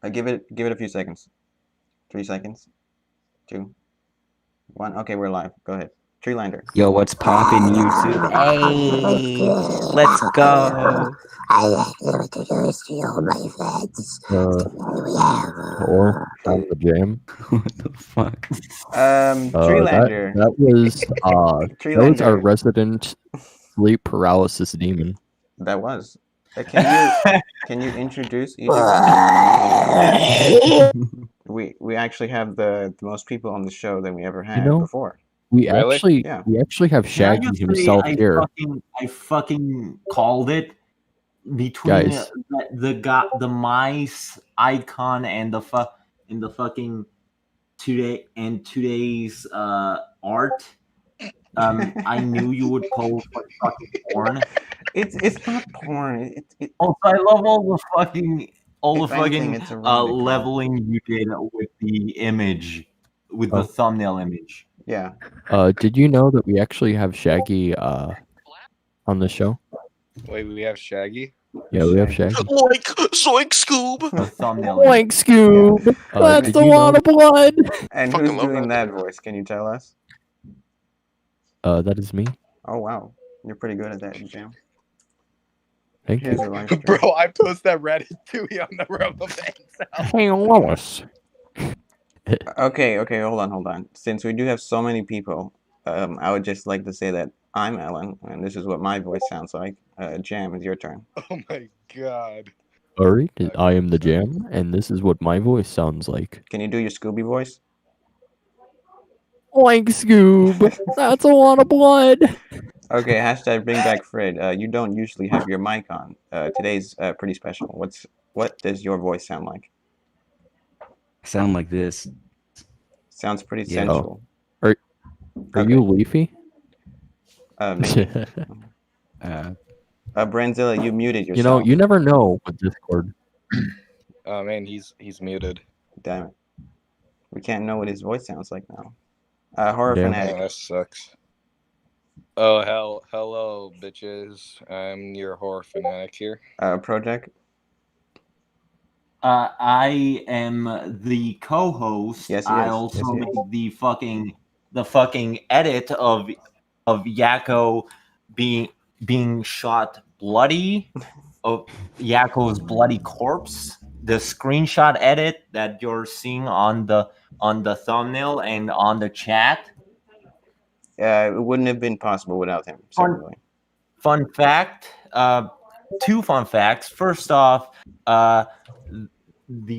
Give it a few seconds. 3 seconds. 2, 1. Okay, we're live. Go ahead. Treelander. Yo, what's poppin' YouTube? Hey, let's go. I introduce to you my friends. Or on the jam. What the fuck? Treelander. That was our Treelander. resident sleep paralysis demon. That was. Can you introduce each of us? We actually have the most people on the show than we ever had before. We Really? actually have Shaggy himself here. I fucking called it between Guys. the mice icon and the fucking today's art. I knew you would post like fucking porn. It's not porn. Also, I love all the fucking it's erotic, leveling you did with the image, with the thumbnail image. Yeah. Did you know that we actually have Shaggy on the show? Wait, we have Shaggy? Yeah, we have Shaggy. Zoink Scoob! The thumbnail. Boink Scoob! Yeah. That's a lot of blood! And Fucking who's love doing that. that voice? Can you tell us? That is me. Oh wow, you're pretty good at that, Jam. Thank Here's you. your live stream. Bro, I post that Ratatouille on the Robo Fans. Hey, Lois. Okay, hold on. Since we do have so many people, I would just like to say that I'm Ellen, and this is what my voice sounds like. Jam, it's your turn. Oh my god. Alright, I am the Jam, and this is what my voice sounds like. Can you do your Scooby voice? Boink Scoob! That's a lot of blood! Okay, hashtag BringBackFrid. You don't usually have your mic on. Today's pretty special. What does your voice sound like? Sound like this. Sounds pretty Yeah. sensual. Are you Leafy? Maybe. Uh, Branzilla, you muted yourself. You know, you never know with Discord. Oh man, he's muted. Damn it. We can't know what his voice sounds like now. Horrorfanatic. Oh, that sucks. Oh, hello, bitches. I'm your horror fanatic here. Projack. I am the co-host. Yes, he I is. also Yes, he made the fucking edit of Yakko being shot bloody, of Yakko's bloody corpse. The screenshot edit that you're seeing on the thumbnail and on the chat. It wouldn't have been possible without him, certainly. Fun fact. Two fun facts. First off, the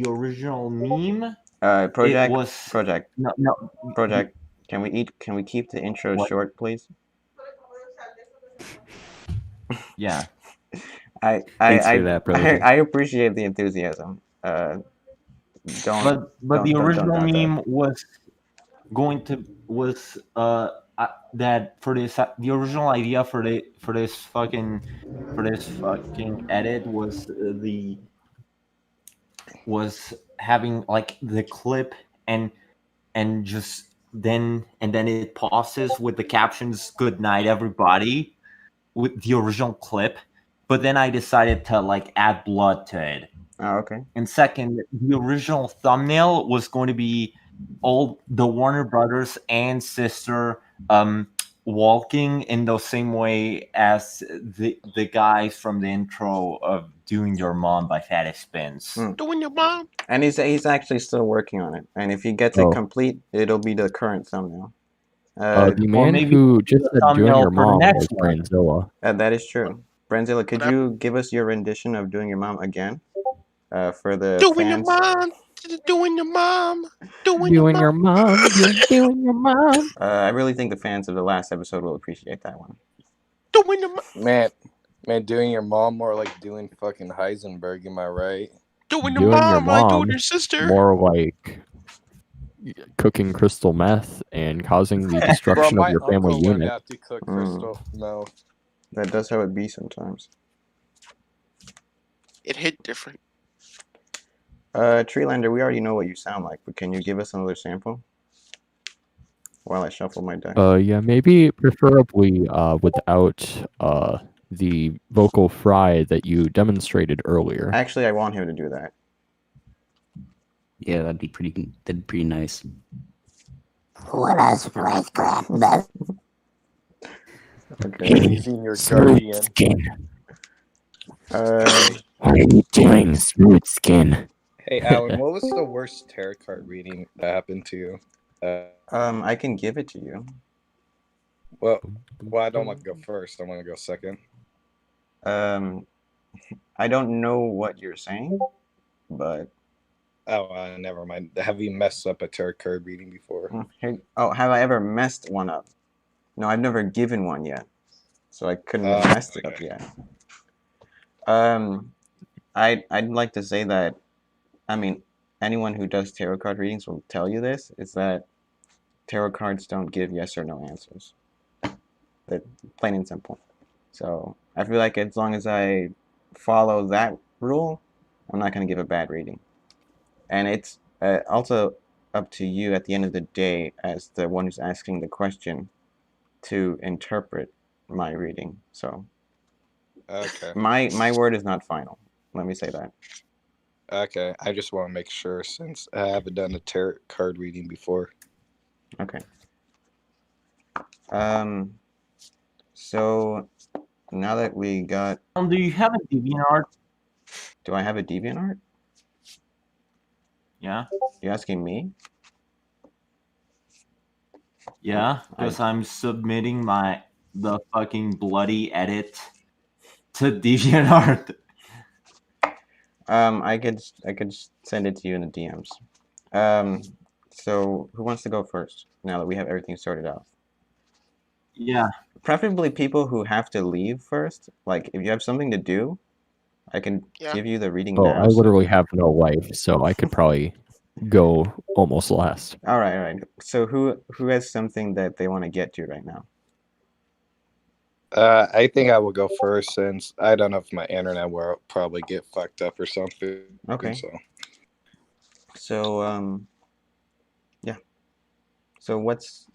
original meme. Projack. No. Projack. Can we keep the intro short, please? Yeah. Thanks for that, brother. I appreciate the enthusiasm. But the original meme was that for this the original idea for this fucking edit was having like the clip and then it pauses with the captions "Good night, everybody," with the original clip. But then I decided to like add blood to it. Oh, okay. And second, the original thumbnail was going to be all the Warner Brothers and sister walking in the same way as the guys from the intro of "Doing Your Mom" by Fatty Spins. Doing your mom. And he's actually still working on it. And if he gets it complete, it'll be the current thumbnail. The man who just said "Doing Your Mom" was Branzilla. That is true. Branzilla, could you give us your rendition of "Doing Your Mom" again? For the Doing fans? your mom. Doing your mom. Doing your mom. Doing your mom. I really think the fans of the last episode will appreciate that one. Doing your mom. Man, doing your mom more like doing fucking Heisenberg, am I right? Doing your mom, like doing your sister. More like cooking crystal meth and causing the destruction of your family unit. Have to cook crystal meth. That does how it be sometimes. It hit different. Treelander, we already know what you sound like, but can you give us another sample? While I shuffle my deck. Yeah, maybe preferably without the vocal fry that you demonstrated earlier. Actually, I want him to do that. Yeah, that'd be pretty nice. What else do I grab? Okay, using your Smooth guardian. skin. Um, What are you doing, Smooth Skin? Hey, Alan, what was the worst tarot card reading that happened to you? I can give it to you. Well, I don't want to go first. I want to go second. I don't know what you're saying, but Oh, never mind. Have you messed up a tarot card reading before? oh, have I ever messed one up? No, I've never given one yet, so I couldn't have messed it up yet. I'd like to say that, I mean, anyone who does tarot card readings will tell you this, is that tarot cards don't give yes or no answers. They're plain and simple. So I feel like as long as I follow that rule, I'm not going to give a bad reading. And it's also up to you at the end of the day, as the one who's asking the question, to interpret my reading. So Okay. my word is not final. Let me say that. Okay, I just want to make sure since I haven't done a tarot card reading before. Okay. So now that we got, Do you have a DeviantArt? do I have a DeviantArt? Yeah. You asking me? Yeah, because I'm submitting the fucking bloody edit to DeviantArt. I could send it to you in the DMs. So who wants to go first now that we have everything sorted out? Yeah. Preferably people who have to leave first. Like if you have something to do, I can give you the reading now. I literally have no life, so I could probably go almost last. All right. So who has something that they want to get to right now? I think I will go first since I don't know if my internet will probably get fucked up or something. Okay. So yeah. So what's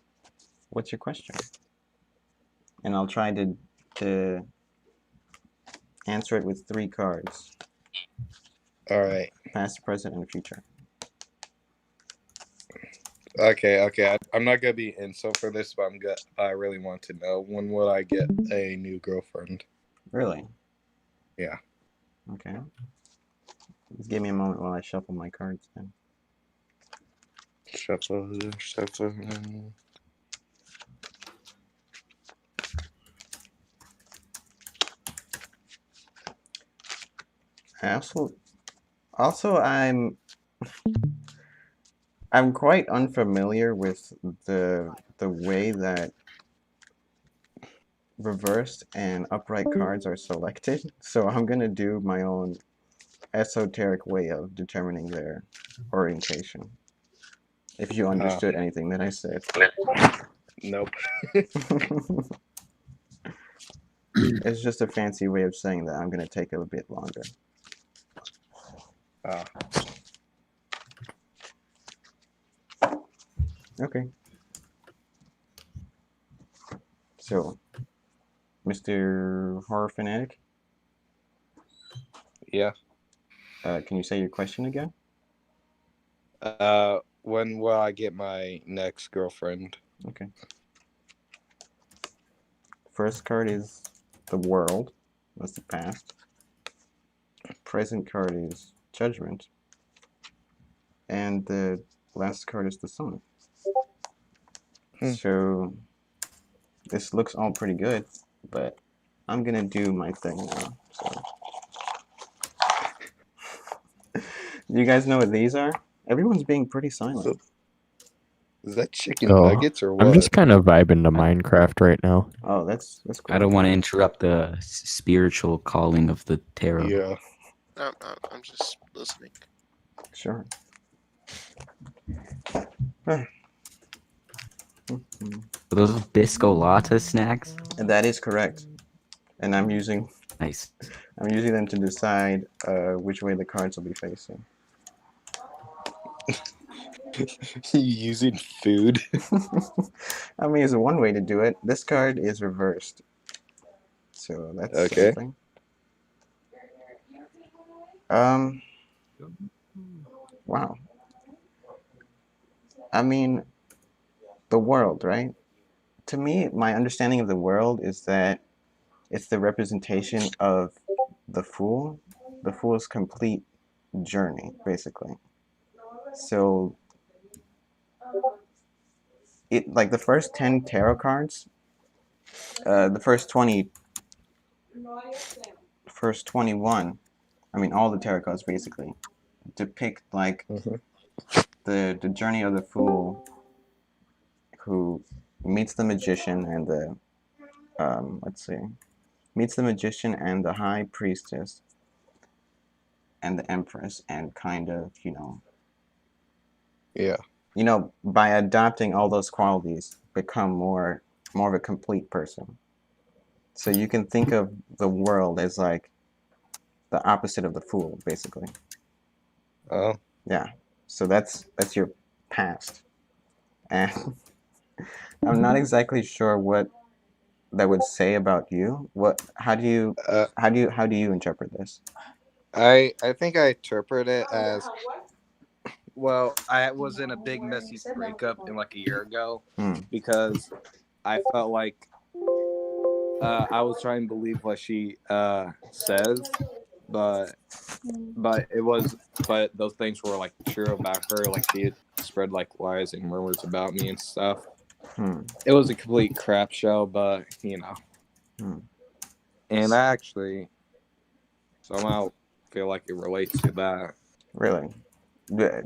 your question? And I'll try to answer it with 3 cards. All right. Past, present, and future. Okay. I'm not gonna be insult for this, but I really want to know, when will I get a new girlfriend? Really? Yeah. Okay. Just give me a moment while I shuffle my cards then. Shuffle. Also, I'm quite unfamiliar with the way that reversed and upright cards are selected, so I'm gonna do my own esoteric way of determining their orientation. If you understood anything that I said. Nope. It's just a fancy way of saying that I'm gonna take a bit longer. Okay. So, Mr. Horror Fanatic? Yeah. Can you say your question again? When will I get my next girlfriend? Okay. First card is the world. That's the past. Present card is judgment. And the last card is the sun. So this looks all pretty good, but I'm gonna do my thing now. So you guys know what these are? Everyone's being pretty silent. Is that chicken nuggets or what? I'm just kind of vibing to Minecraft right now. Oh, that's cool. I don't want to interrupt the spiritual calling of the tarot. Yeah. I'm just listening. Sure. Are those biscolata snacks? And that is correct. And I'm using Nice. I'm using them to decide which way the cards will be facing. Using food? I mean, it's one way to do it. This card is reversed. So that's okay. something. Wow. I mean, the world, right? To me, my understanding of the world is that it's the representation of the fool's complete journey, basically. So, it like the first 10 tarot cards, the first 21, I mean, all the tarot cards basically depict like the journey of the fool who meets the magician and the let's see, meets the magician and the high priestess and the empress, and kind of by adopting all those qualities become more of a complete person. So you can think of the world as like the opposite of the fool, basically. Oh. Yeah. So that's your past. And I'm not exactly sure what that would say about you. How do you interpret this? I think I interpret it as, well, I was in a big messy breakup in like a year ago because I felt like I was trying to believe what she says, but those things were like true about her. Like she had spread like lies and rumors about me and stuff. It was a complete crap show, but and I actually somehow feel like it relates to that. Really?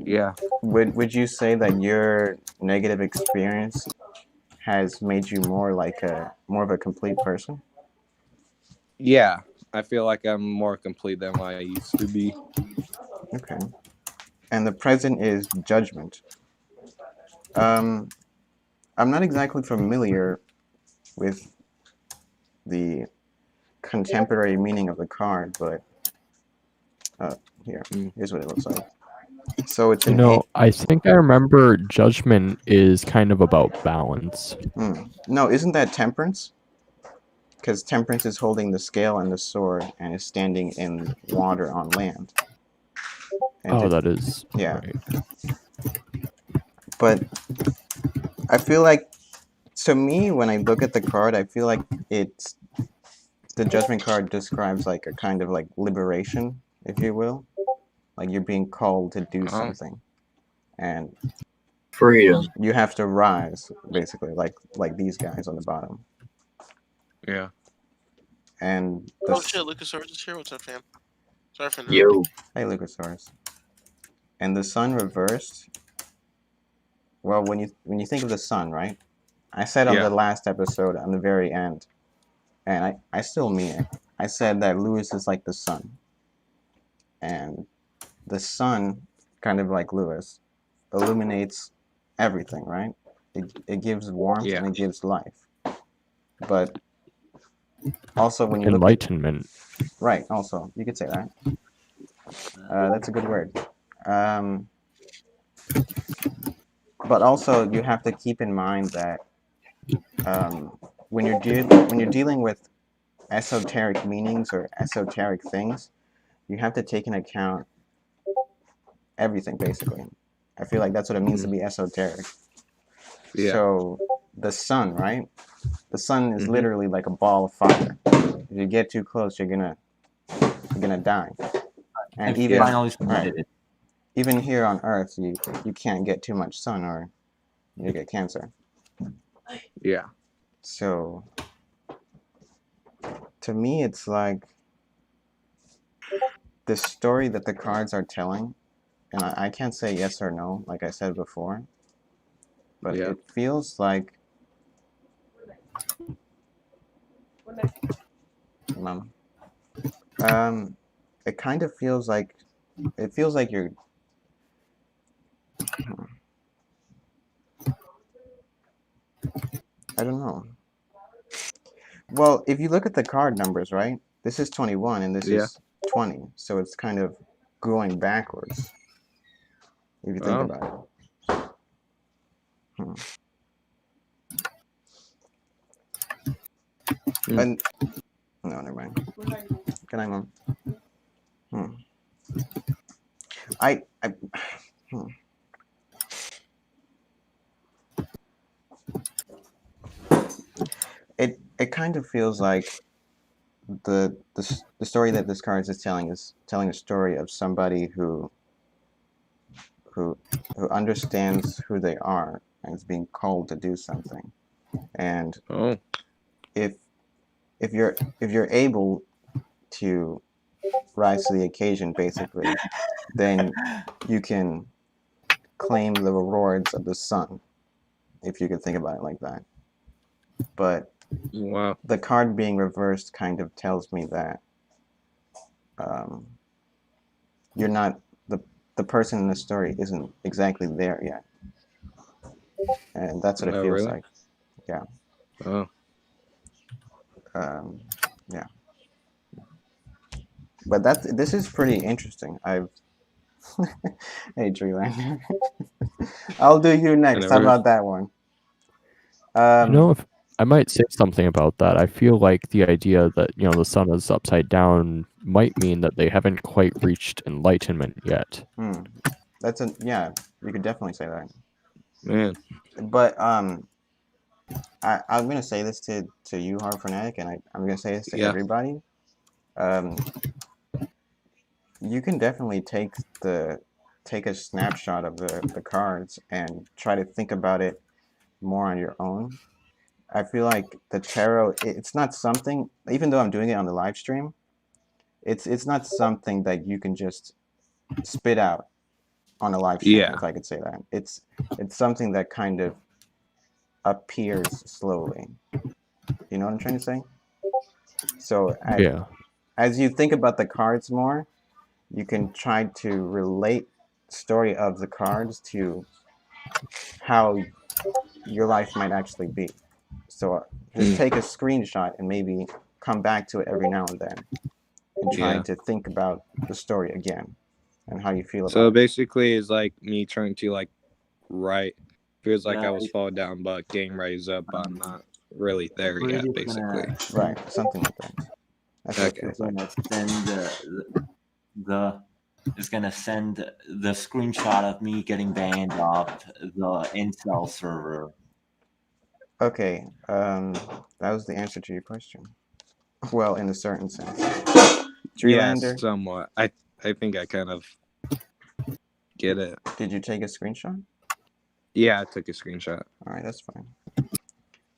Yeah. Would you say that your negative experience has made you more of a complete person? Yeah, I feel like I'm more complete than what I used to be. Okay. And the present is judgment. I'm not exactly familiar with the contemporary meaning of the card, but here's what it looks like. So it's I think I remember judgment is kind of about balance. No, isn't that temperance? Because temperance is holding the scale and the sword and is standing in water on land. And that is right. But I feel like, to me, when I look at the card, I feel like it's the judgment card describes like a kind of like liberation, if you will. Like you're being called to do something, and freedom. You have to rise, basically, like these guys on the bottom. Yeah. And oh shit, Lucusaurus is here. What's up, fam? Sorry for Yo. Hey, Lucusaurus. And the sun reversed. Well, when you think of the sun, right? I said on the last episode, on the very end, and I still mean it. I said that Lewis is like the sun, and the sun, kind of like Lewis, illuminates everything, right? It gives warmth and it gives life. But also when you enlightenment. Right, also, you could say that. That's a good word. But also you have to keep in mind that when you're dealing with esoteric meanings or esoteric things, you have to take into account everything, basically. I feel like that's what it means to be esoteric. Yeah. So the sun, right? The sun is literally like a ball of fire. If you get too close, you're gonna die. And even here on Earth, you can't get too much sun or you get cancer. Yeah. So to me, it's like the story that the cards are telling, and I can't say yes or no, like I said before, but it feels like Mom. It kind of feels like you're I don't know. Well, if you look at the card numbers, right? This is 21 and this is 20, so it's kind of going backwards. If you think about it. And no, never mind. Good night, Mom. it kind of feels like the story that this card is telling a story of somebody who understands who they are and is being called to do something. And if you're able to rise to the occasion, basically, then you can claim the rewards of the sun, if you could think about it like that. But the card being reversed kind of tells me that you're not the person in the story isn't exactly there yet, and that's what it feels like. Yeah. Yeah. But this is pretty interesting. Hey, Treelander. I'll do you next. How about that one? If I might say something about that. I feel like the idea that the sun is upside down might mean that they haven't quite reached enlightenment yet. Yeah. You could definitely say that. Man. But I'm gonna say this to you, horrorfanatic, and I'm gonna say this to everybody. You can definitely take a snapshot of the cards and try to think about it more on your own. I feel like the tarot, it's not something, even though I'm doing it on the live stream, it's not something that you can just spit out on a live stream, if I could say that. It's something that kind of appears slowly. You know what I'm trying to say? So as you think about the cards more, you can try to relate the story of the cards to how your life might actually be. So just take a screenshot and maybe come back to it every now and then and try to think about the story again and how you feel about it. So basically it's like me trying to write. Feels like I was falling down but getting raised up, but I'm not really there yet, basically. Right, something like that. That's okay. It's gonna send the screenshot of me getting banned off the incel server. Okay, that was the answer to your question. Well, in a certain sense. Treelander? Yes, somewhat. I think I kind of get it. Did you take a screenshot? Yeah, I took a screenshot. All right, that's fine.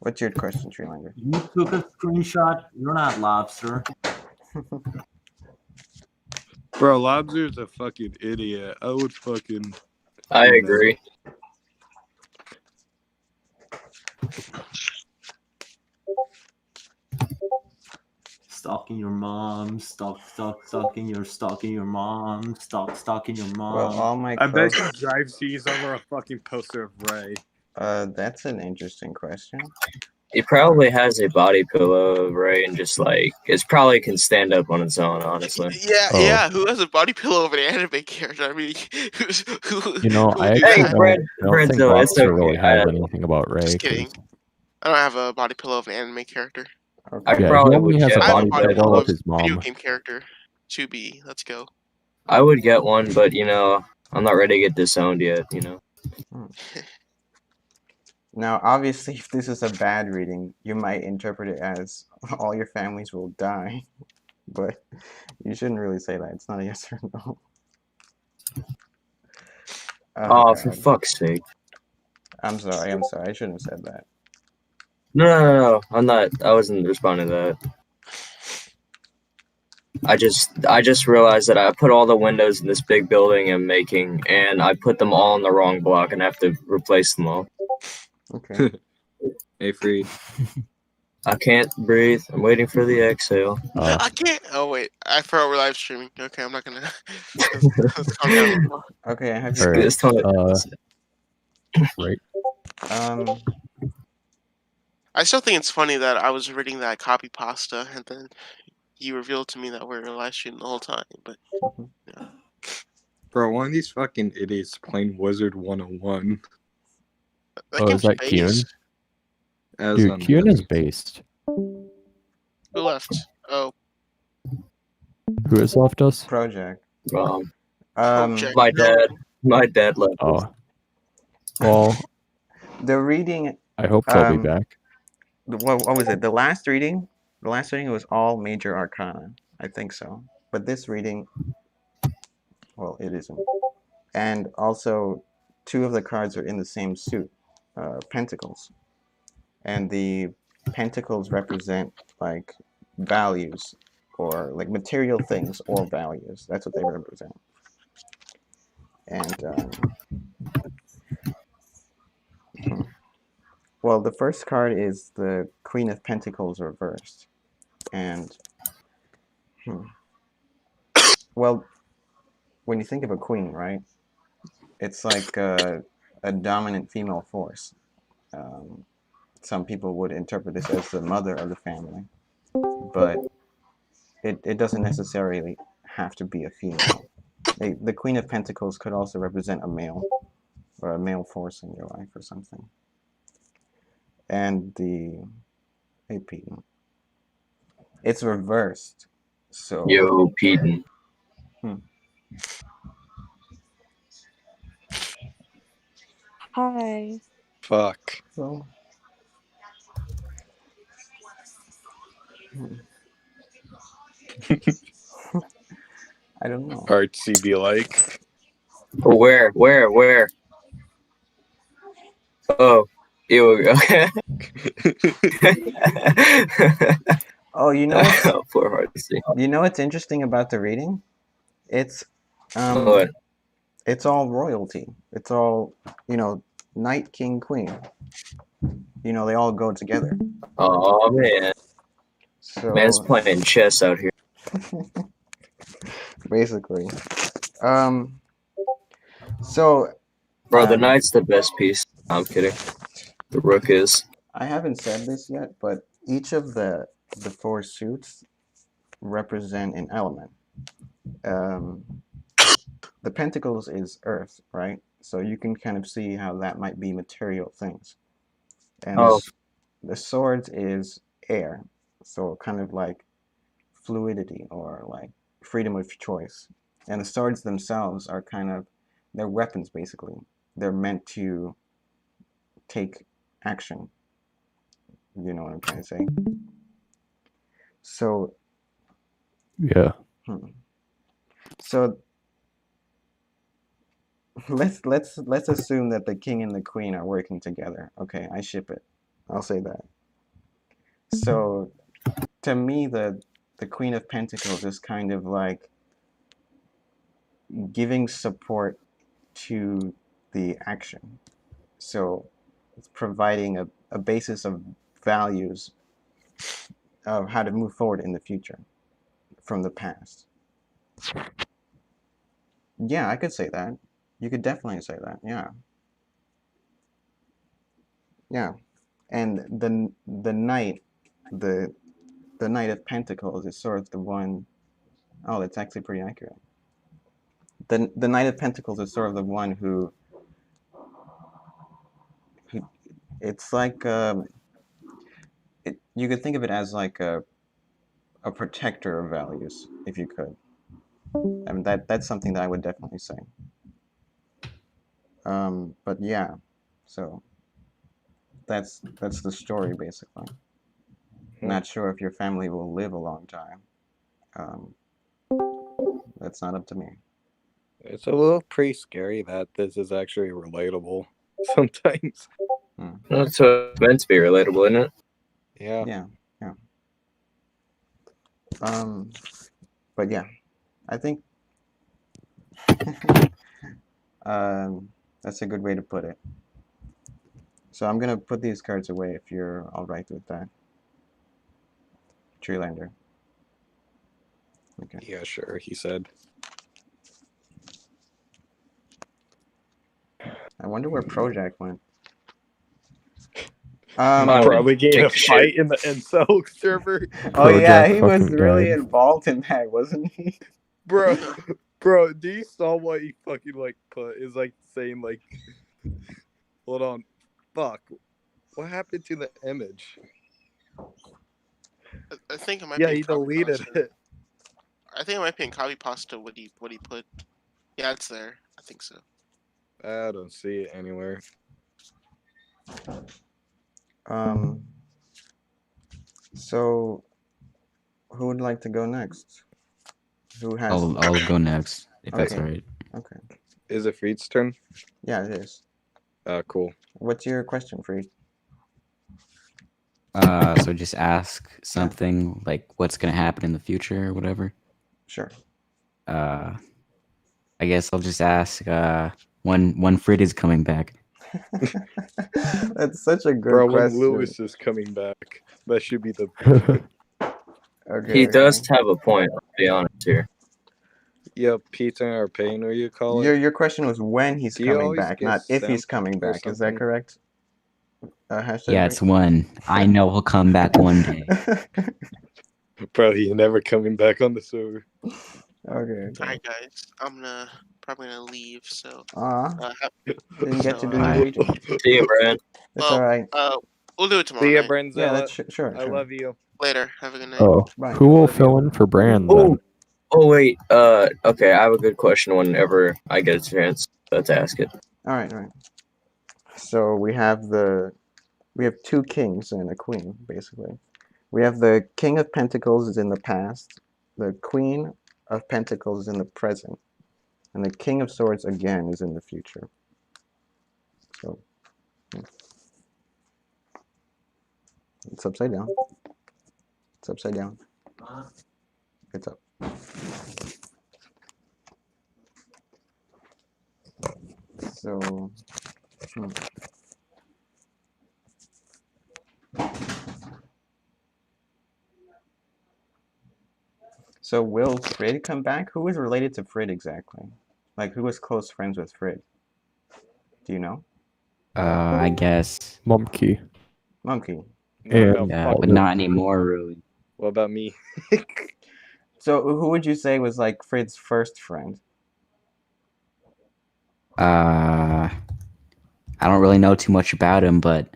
What's your question, Treelander? You took a screenshot? You're not Lobster. Bro, Lobster's a fucking idiot. I would fucking... I agree. Stalking your mom, stalking your mom, stalking your mom. Well, all my I bet you drives these over a fucking poster of Ray. That's an interesting question. He probably has a body pillow of Ray and just it probably can stand up on its own, honestly. Yeah. Who has a body pillow of an anime character? I mean, I actually don't think Lobster really has anything about Ray. Just kidding. I don't have a body pillow of an anime character. Okay. I probably would has get a body pillow pillow of of his mom. Video game character. 2B. Let's go. I would get one, but I'm not ready to get disowned yet. Now, obviously, if this is a bad reading, you might interpret it as all your families will die, but you shouldn't really say that. It's not a yes or no. Oh, for fuck's sake! I'm sorry. I shouldn't have said that. No, I'm not. I wasn't responding to that. I just realized that I put all the windows in this big building I'm making, and I put them all in the wrong block, and I have to replace them all. Okay. Hey, Frid. I can't breathe. I'm waiting for the exhale. I can't. Oh wait, I forgot we're live streaming. Okay, I'm not gonna. Let's calm down. Okay, I have Right. I still think it's funny that I was reading that copy pasta and then you revealed to me that we were live streaming the whole time. But yeah. Bro, one of these fucking idiots playing Wizard 101. Is that Kieran? Dude, Kieran is based. Who left? Oh. Who has left us? Projack. My dad left. Oh. Well, the reading. I hope they'll be back. what was it? The last reading was all major arcana. I think so. But this reading, well, it isn't. And also, 2 of the cards are in the same suit, pentacles. And the pentacles represent like values or like material things or values. That's what they represent. And well, the first card is the Queen of Pentacles reversed. And well, when you think of a queen, right? It's like a dominant female force. Some people would interpret this as the mother of the family, but it doesn't necessarily have to be a female. The Queen of Pentacles could also represent a male or a male force in your life or something. And hey, Peyton, it's reversed. So Yo, Peyton. Hi. Fuck. So, I don't know. Artsy be like. Where? Oh, ew. Okay. Oh, you know what's poor Artsy. You know what's interesting about the reading? It's What? It's all royalty. It's all, knight, king, queen. They all go together. Oh man. So Man's playing chess out here. basically. So Bro, the knight's the best piece. No, I'm kidding. The rook is. I haven't said this yet, but each of the 4 suits represent an element. The pentacles is earth, right? So you can kind of see how that might be material things. And the swords is air, so kind of like fluidity or like freedom of choice. And the swords themselves are they're weapons basically. They're meant to take action. You know what I'm trying to say? So yeah. So let's assume that the king and the queen are working together. Okay, I ship it. I'll say that. So to me, the Queen of Pentacles is kind of like giving support to the action. So it's providing a basis of values of how to move forward in the future from the past. Yeah, I could say that. You could definitely say that. Yeah. Yeah. And the knight, the Knight of Pentacles is sort of the one. Oh, that's actually pretty accurate. The Knight of Pentacles is sort of the one who it's like you could think of it as like a protector of values, if you could. I mean that's something that I would definitely say. But yeah, so that's the story basically. Not sure if your family will live a long time. That's not up to me. It's a little pretty scary that this is actually relatable sometimes. That's what it's meant to be relatable, isn't it? Yeah. Yeah. But yeah, I think that's a good way to put it. So I'm gonna put these cards away if you're all right with that. Treelander. Okay. Yeah, sure, he said. I wonder where Projack went. Probably getting a fight in the Incel server. Oh yeah, he was really involved in that, wasn't he? Bro, do you saw what he fucking like put? Is like saying like, hold on, fuck, what happened to the image? I think it might be. Yeah, he deleted it. I think it might be in copy pasta. What he put? Yeah, it's there. I think so. I don't see it anywhere. So, who would like to go next? Who has? I'll go next if that's Okay. all right. Okay. Is it Frid's turn? Yeah, it is. Cool. What's your question, Frid? So just ask something like what's gonna happen in the future or whatever. Sure. I guess I'll just ask when Frid is coming back. That's such a good Bro, question. when Lewis is coming back, that should be the. Okay, He does have a point. I'll be honest here. Yeah, Peter or Payne, or you call it. Your question was when he's Do you coming always back, get not if he's sent coming or back. Is that something? correct? Hashtag Yeah, it's when. I know he'll come back one day. Bro, he's never coming back on the server. Okay. Alright, guys. I'm probably gonna leave. So. Didn't get to do so, your future. See you, Brad. It's all right. We'll do it tomorrow. See ya, night. Brenzella. Yeah, that's sure. I love you. Later. Have a good night. Oh, Bye. who will Love fill you. in for Brand then? Oh wait. Okay. I have a good question whenever I get a chance to ask it. All right. So we have two kings and a queen, basically. We have the King of Pentacles is in the past, the Queen of Pentacles is in the present, and the King of Swords again is in the future. So it's upside down. It's upside down. It's up. So. So will Frid come back? Who is related to Frid exactly? Like, who was close friends with Frid? Do you know? I guess. Mumkey. Mumkey. And Yeah, but not anymore, really. What about me? So who would you say was like Frid's first friend? I don't really know too much about him, but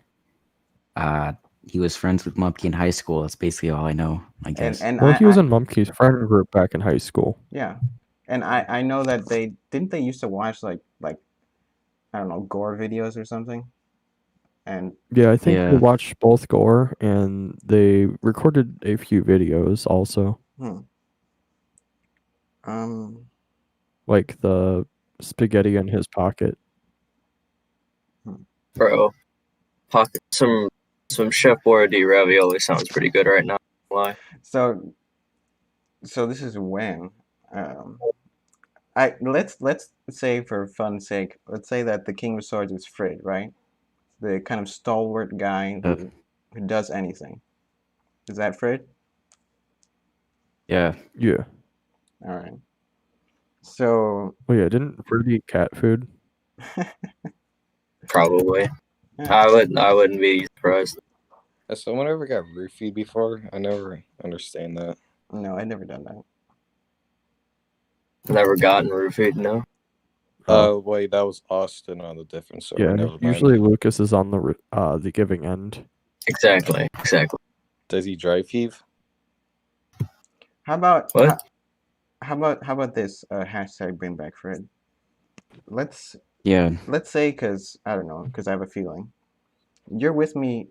he was friends with Mumkey in high school. That's basically all I know, I guess. Well, he was in Mumkey's friend group back in high school. Yeah, and I know that they used to watch like I don't know, gore videos or something. And yeah, I think they watched both gore and they recorded a few videos also. Like the spaghetti in his pocket. Bro, pocket some Chef Boyardee ravioli sounds pretty good right now. Why? So this is when let's say for fun's sake, let's say that the King of Swords is Frid, right? The kind of stalwart guy who does anything. Is that Frid? Yeah. Yeah. All right. So. Oh yeah, didn't Frid eat cat food? Probably. Yeah. I wouldn't be surprised. Has someone ever got roofied before? I never understand that. No, I've never done that. Never gotten roofied, no. Oh, wait, that was Austin on the different server. Yeah, Never mind. usually Lucas is on the giving end. Exactly. Does he drive heave? How about what? How about this hashtag BringBackFrid? Let's say, because I don't know, because I have a feeling you're with me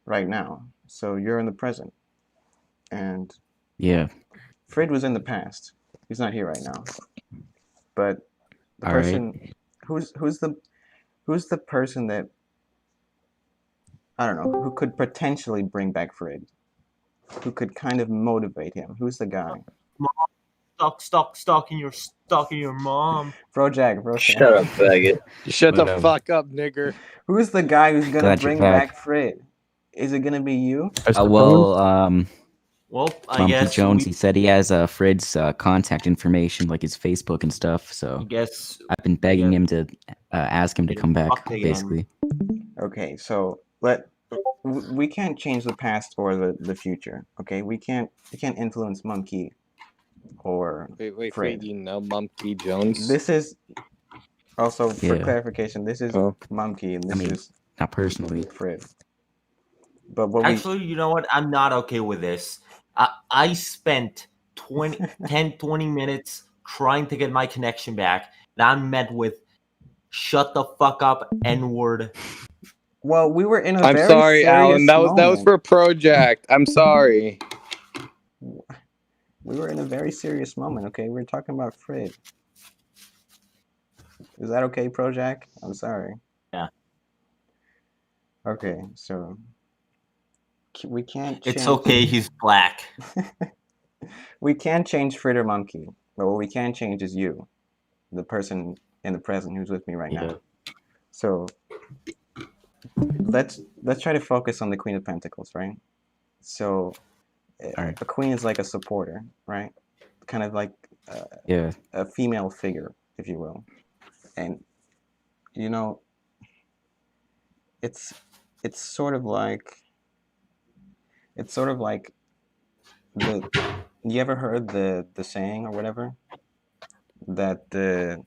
right now, so you're in the present, and Frid was in the past. He's not here right now, but the person who's the person that I don't know, who could potentially bring back Frid, who could kind of motivate him. Who's the guy? Stalking your mom. Projack. Shut up, faggot. Shut the fuck up, nigger. Who's the guy who's gonna Glad bring you're back. back Frid? Is it gonna be you? Well, I Mumkey guess Jones, he said he has Frid's contact information, like his Facebook and stuff. So I guess I've been begging him to ask him to come back, basically. Okay, so we can't change the past or the future. Okay, we can't influence Mumkey or Frid. You know Mumkey Jones? This is also for clarification. This is Mumkey, and this is not personally Frid. But actually, you know what? I'm not okay with this. I spent 20 minutes trying to get my connection back, and I'm met with "shut the fuck up, N-word." Well, we were in a I'm very sorry, serious Alan. That was moment. for projack. I'm sorry. We were in a very serious moment. Okay, we were talking about Frid. Is that okay, projack? I'm sorry. Yeah. Okay, so we can't change... It's okay, he's black. We can't change Frid or Mumkey, but what we can change is you, the person in the present who's with me right now. So let's try to focus on the Queen of Pentacles, right? So Alright. a queen is like a supporter, right? Kind of like a female figure, if you will. And you know, it's sort of like the... You ever heard the saying or whatever that the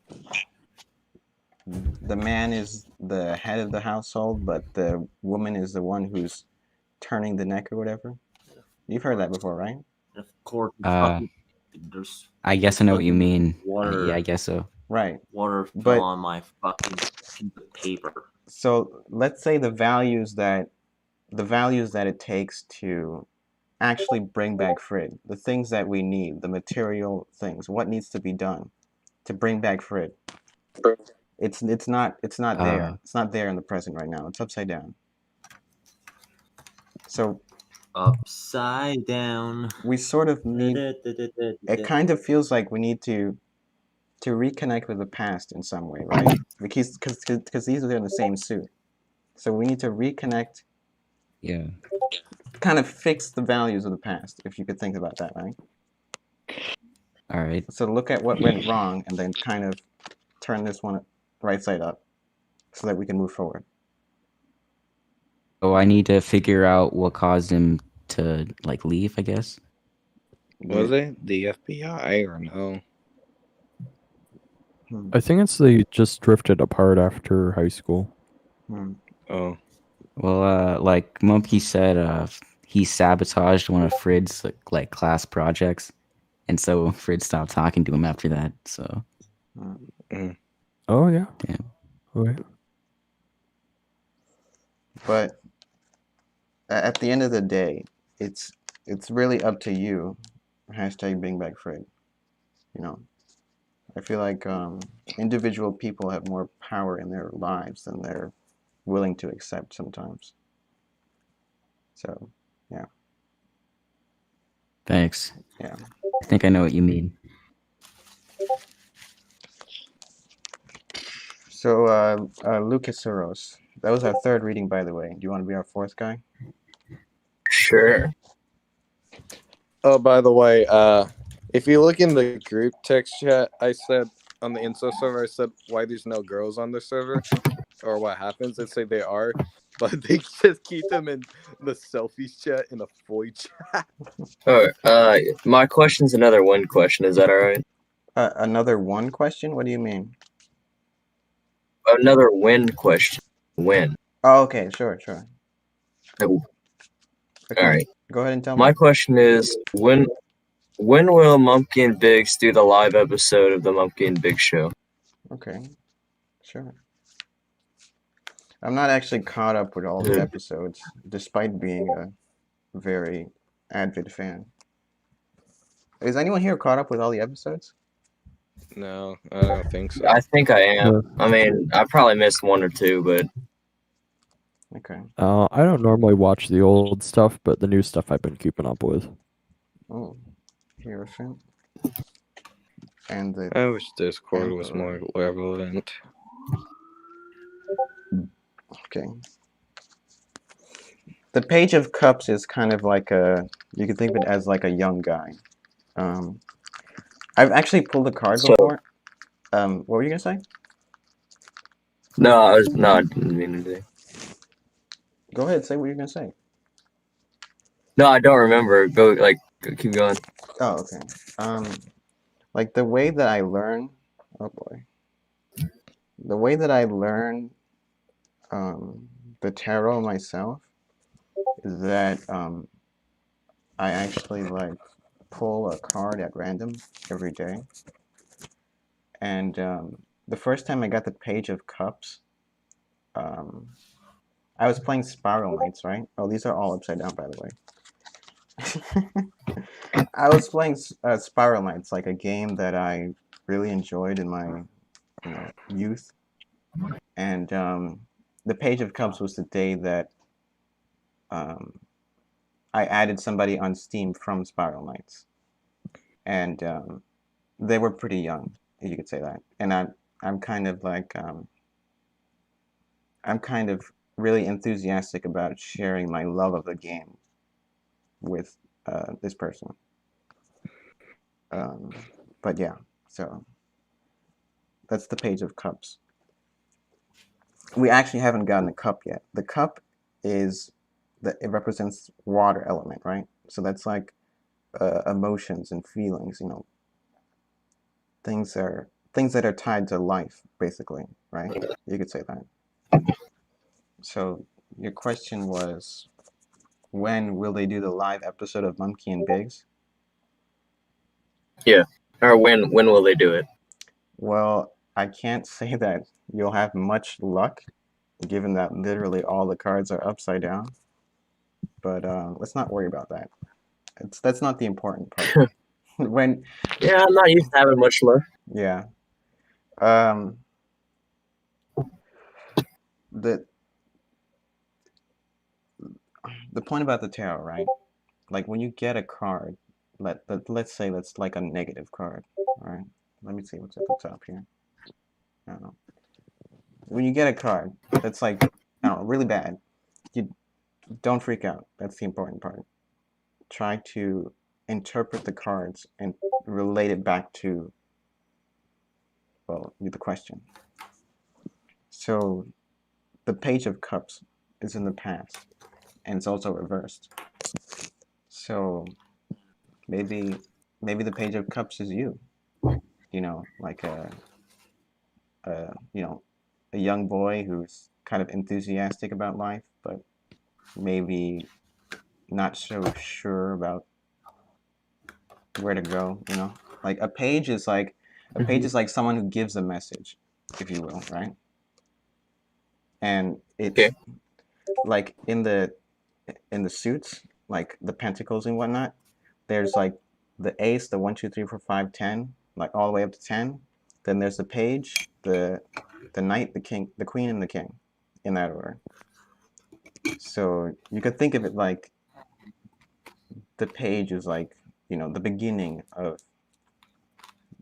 man is the head of the household, but the woman is the one who's turning the neck or whatever? You've heard that before, right? Of course. I guess I know what you mean. Water. Yeah, I guess so. Right. Water fell on my fucking piece of paper. So let's say the values that it takes to actually bring back Frid, the things that we need, the material things, what needs to be done to bring back Frid. It's not there. It's not there in the present right now. It's upside down. So upside down. We sort of need... It kind of feels like we need to reconnect with the past in some way, right? Because these are in the same suit. So we need to reconnect. Yeah. Kind of fix the values of the past, if you could think about that, right? All right. So look at what went wrong and then kind of turn this one right side up so that we can move forward. So I need to figure out what caused him to like leave, I guess. Was it the FBI or no? I think it's they just drifted apart after high school. Oh. Well, like Mumkey said, he sabotaged one of Frid's like class projects, and so Frid stopped talking to him after that. So. Oh yeah. Yeah. Okay. But at the end of the day, it's really up to you. Hashtag BringBackFrid. You know, I feel like individual people have more power in their lives than they're willing to accept sometimes. So, yeah. Thanks. Yeah. I think I know what you mean. So, Lucusaurus. That was our third reading, by the way. Do you want to be our fourth guy? Sure. Oh, by the way, if you look in the group text chat, I said on the info server, I said why there's no girls on the server or what happens. They say they are, but they just keep them in the selfies chat in a Foy chat. Oh, my question's another one question. Is that all right? Another one question? What do you mean? Another when question. When? Oh, okay, sure. Oh. Okay. All right. Go ahead and tell me. My question is, when will Mumkey and Bigs do the live episode of the Mumkey and Bigs show? Okay, sure. I'm not actually caught up with all the episodes, despite being a very avid fan. Is anyone here caught up with all the episodes? No, I don't think so. I think I am. I mean, I probably missed one or two, but... Okay. I don't normally watch the old stuff, but the new stuff I've been keeping up with. Oh, Hierophant. And the... I wish Discord was more relevant. Okay. The Page of Cups is kind of like a... You can think of it as like a young guy. I've actually pulled a card before. What were you gonna say? No, I didn't mean to. Go ahead, say what you're gonna say. No, I don't remember. Keep going. Oh, okay. Like the way that I learn... Oh boy. The way that I learn the tarot myself is that I actually like pull a card at random every day. And the first time I got the Page of Cups, I was playing Spiral Knights, right? Oh, these are all upside down, by the way. I was playing Spiral Knights, like a game that I really enjoyed in my, youth. And the Page of Cups was the day that I added somebody on Steam from Spiral Knights, and they were pretty young, if you could say that. And I'm kind of like I'm kind of really enthusiastic about sharing my love of the game with this person. But yeah, so that's the Page of Cups. We actually haven't gotten a cup yet. The cup it represents water element, right? So that's like emotions and feelings, things that are tied to life, basically, right? You could say that. So your question was, when will they do the live episode of Mumkey and Bigs? Yeah, or when will they do it? Well, I can't say that you'll have much luck, given that literally all the cards are upside down. But let's not worry about that. That's not the important part. Yeah, I'm not used to having much luck. Yeah. The point about the tarot, right? Like when you get a card, let's say that's like a negative card, right? Let me see what's at the top here. I don't know. When you get a card that's like, I don't know, really bad, you don't freak out. That's the important part. Try to interpret the cards and relate it back to, well, the question. So the Page of Cups is in the past, and it's also reversed. So maybe the Page of Cups is you. Like a young boy who's kind of enthusiastic about life, but maybe not so sure about where to go. Like a page is like someone who gives a message, if you will, right? And it's like in the suits, like the pentacles and whatnot, there's like the ace, the 1, 2, 3, 4, 5, 10, like all the way up to 10. Then there's the page, the knight, the king, the queen, and the king, in that order. So you could think of it like the page is like, the beginning of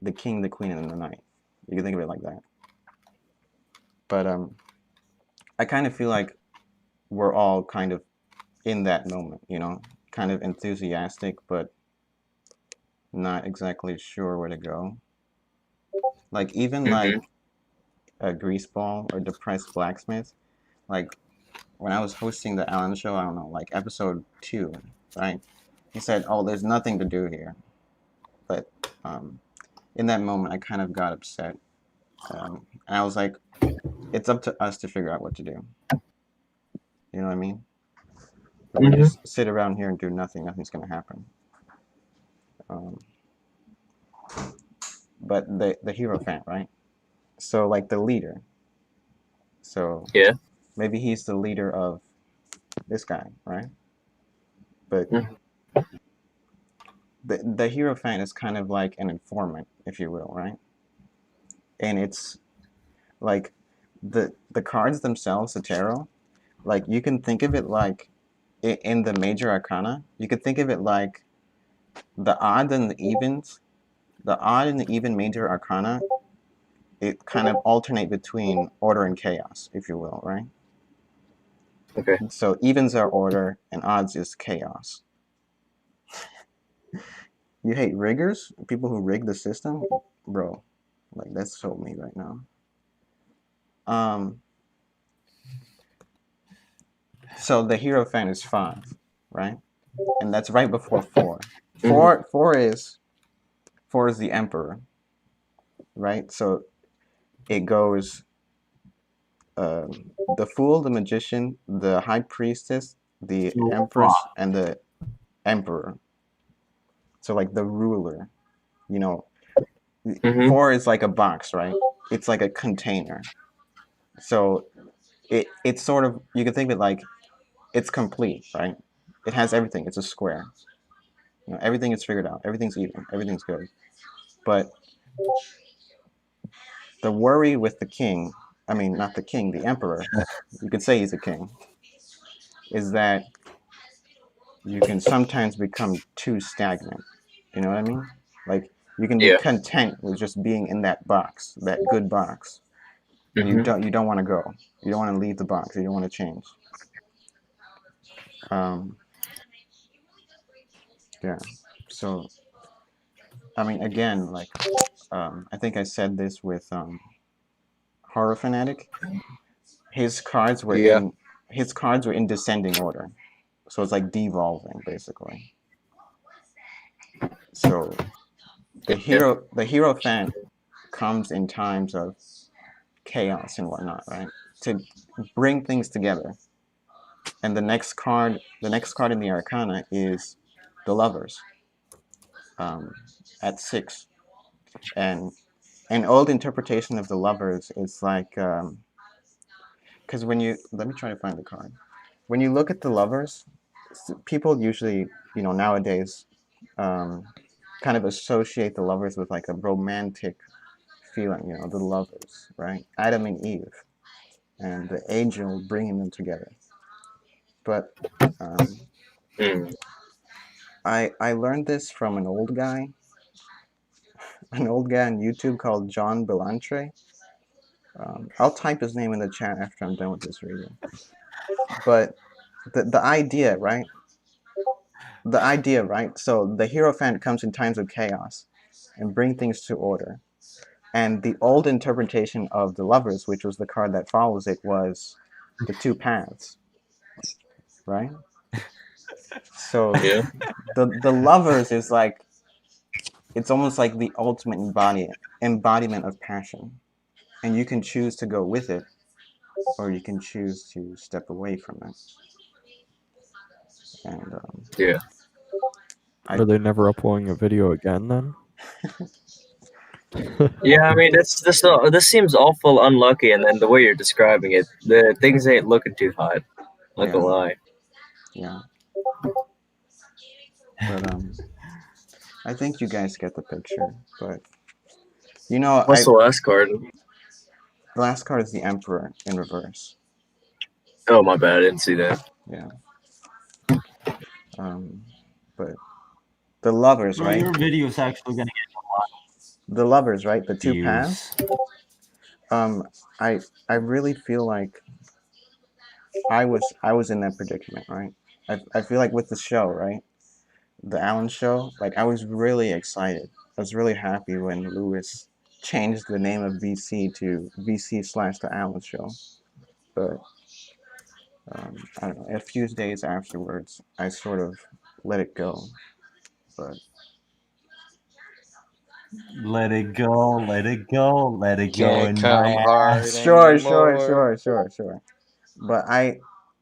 the king, the queen, and the knight. You can think of it like that. But I kind of feel like we're all kind of in that moment, kind of enthusiastic, but not exactly sure where to go. Like even like a greaseball or depressed blacksmith, like when I was hosting the Alan show, I don't know, like episode 2, right? He said, "Oh, there's nothing to do here," but in that moment, I kind of got upset, and I was like, "It's up to us to figure out what to do." You know what I mean? If we just sit around here and do nothing, nothing's gonna happen. But the Hierophant, right? So like the leader. So yeah, maybe he's the leader of this guy, right? But the Hierophant is kind of like an informant, if you will, right? And it's like the cards themselves, the tarot, like you can think of it like in the major arcana, you could think of it like the odd and the evens. The odd and the even major arcana, it kind of alternate between order and chaos, if you will, right? Okay. So evens are order and odds is chaos. You hate riggers? People who rig the system? Bro, like that's so me right now. So the Hierophant is 5, right? And that's right before 4. 4 is the Emperor, right? So it goes the Fool, the Magician, the High Priestess, the Empress, and the Emperor. So like the ruler, 4 is like a box, right? It's like a container. So it's sort of, you can think of it like it's complete, right? It has everything. It's a square. Everything is figured out. Everything's even. Everything's good. But the worry with the king, I mean, not the king, the emperor, you could say he's a king, is that you can sometimes become too stagnant. You know what I mean? Like, you can be content with just being in that box, that good box. And you don't want to go. You don't want to leave the box. You don't want to change. Yeah. So, I mean, again, like, I think I said this with horrorfanatic. His cards were in descending order, so it's like devolving basically. So the hierophant comes in times of chaos and whatnot, right? To bring things together. And the next card in the Arcana is the Lovers, at 6. And an old interpretation of the Lovers is like, because let me try to find the card. When you look at the Lovers, people usually, nowadays, kind of associate the Lovers with like a romantic feeling, the Lovers, right? Adam and Eve, and the angel bringing them together. But I learned this from an old guy on YouTube called John Belantre. I'll type his name in the chat after I'm done with this reading. But the idea, right? So the Hierophant comes in times of chaos and bring things to order. And the old interpretation of the Lovers, which was the card that follows it, was the 2 paths, right? So the Lovers is like, it's almost like the ultimate embodiment of passion. And you can choose to go with it, or you can choose to step away from it. And are they never uploading a video again then? Yeah, I mean, this seems awful unlucky, and then the way you're describing it, the things ain't looking too hot. Not gonna lie. Yeah. But I think you guys get the picture. But what's the last card? The last card is the Emperor in reverse. Oh, my bad. I didn't see that. Yeah. But the Lovers, right? Your video's actually gonna get a lot. The Lovers, right? The 2 views. paths. I really feel like I was in that predicament, right? I feel like with the show, right? The Alan show, like I was really excited. I was really happy when Lewis changed the name of VC to VC / The Alan Show. But I don't know, a few days afterwards, I sort of let it go. But let it go in come my hard ass. Sure. But I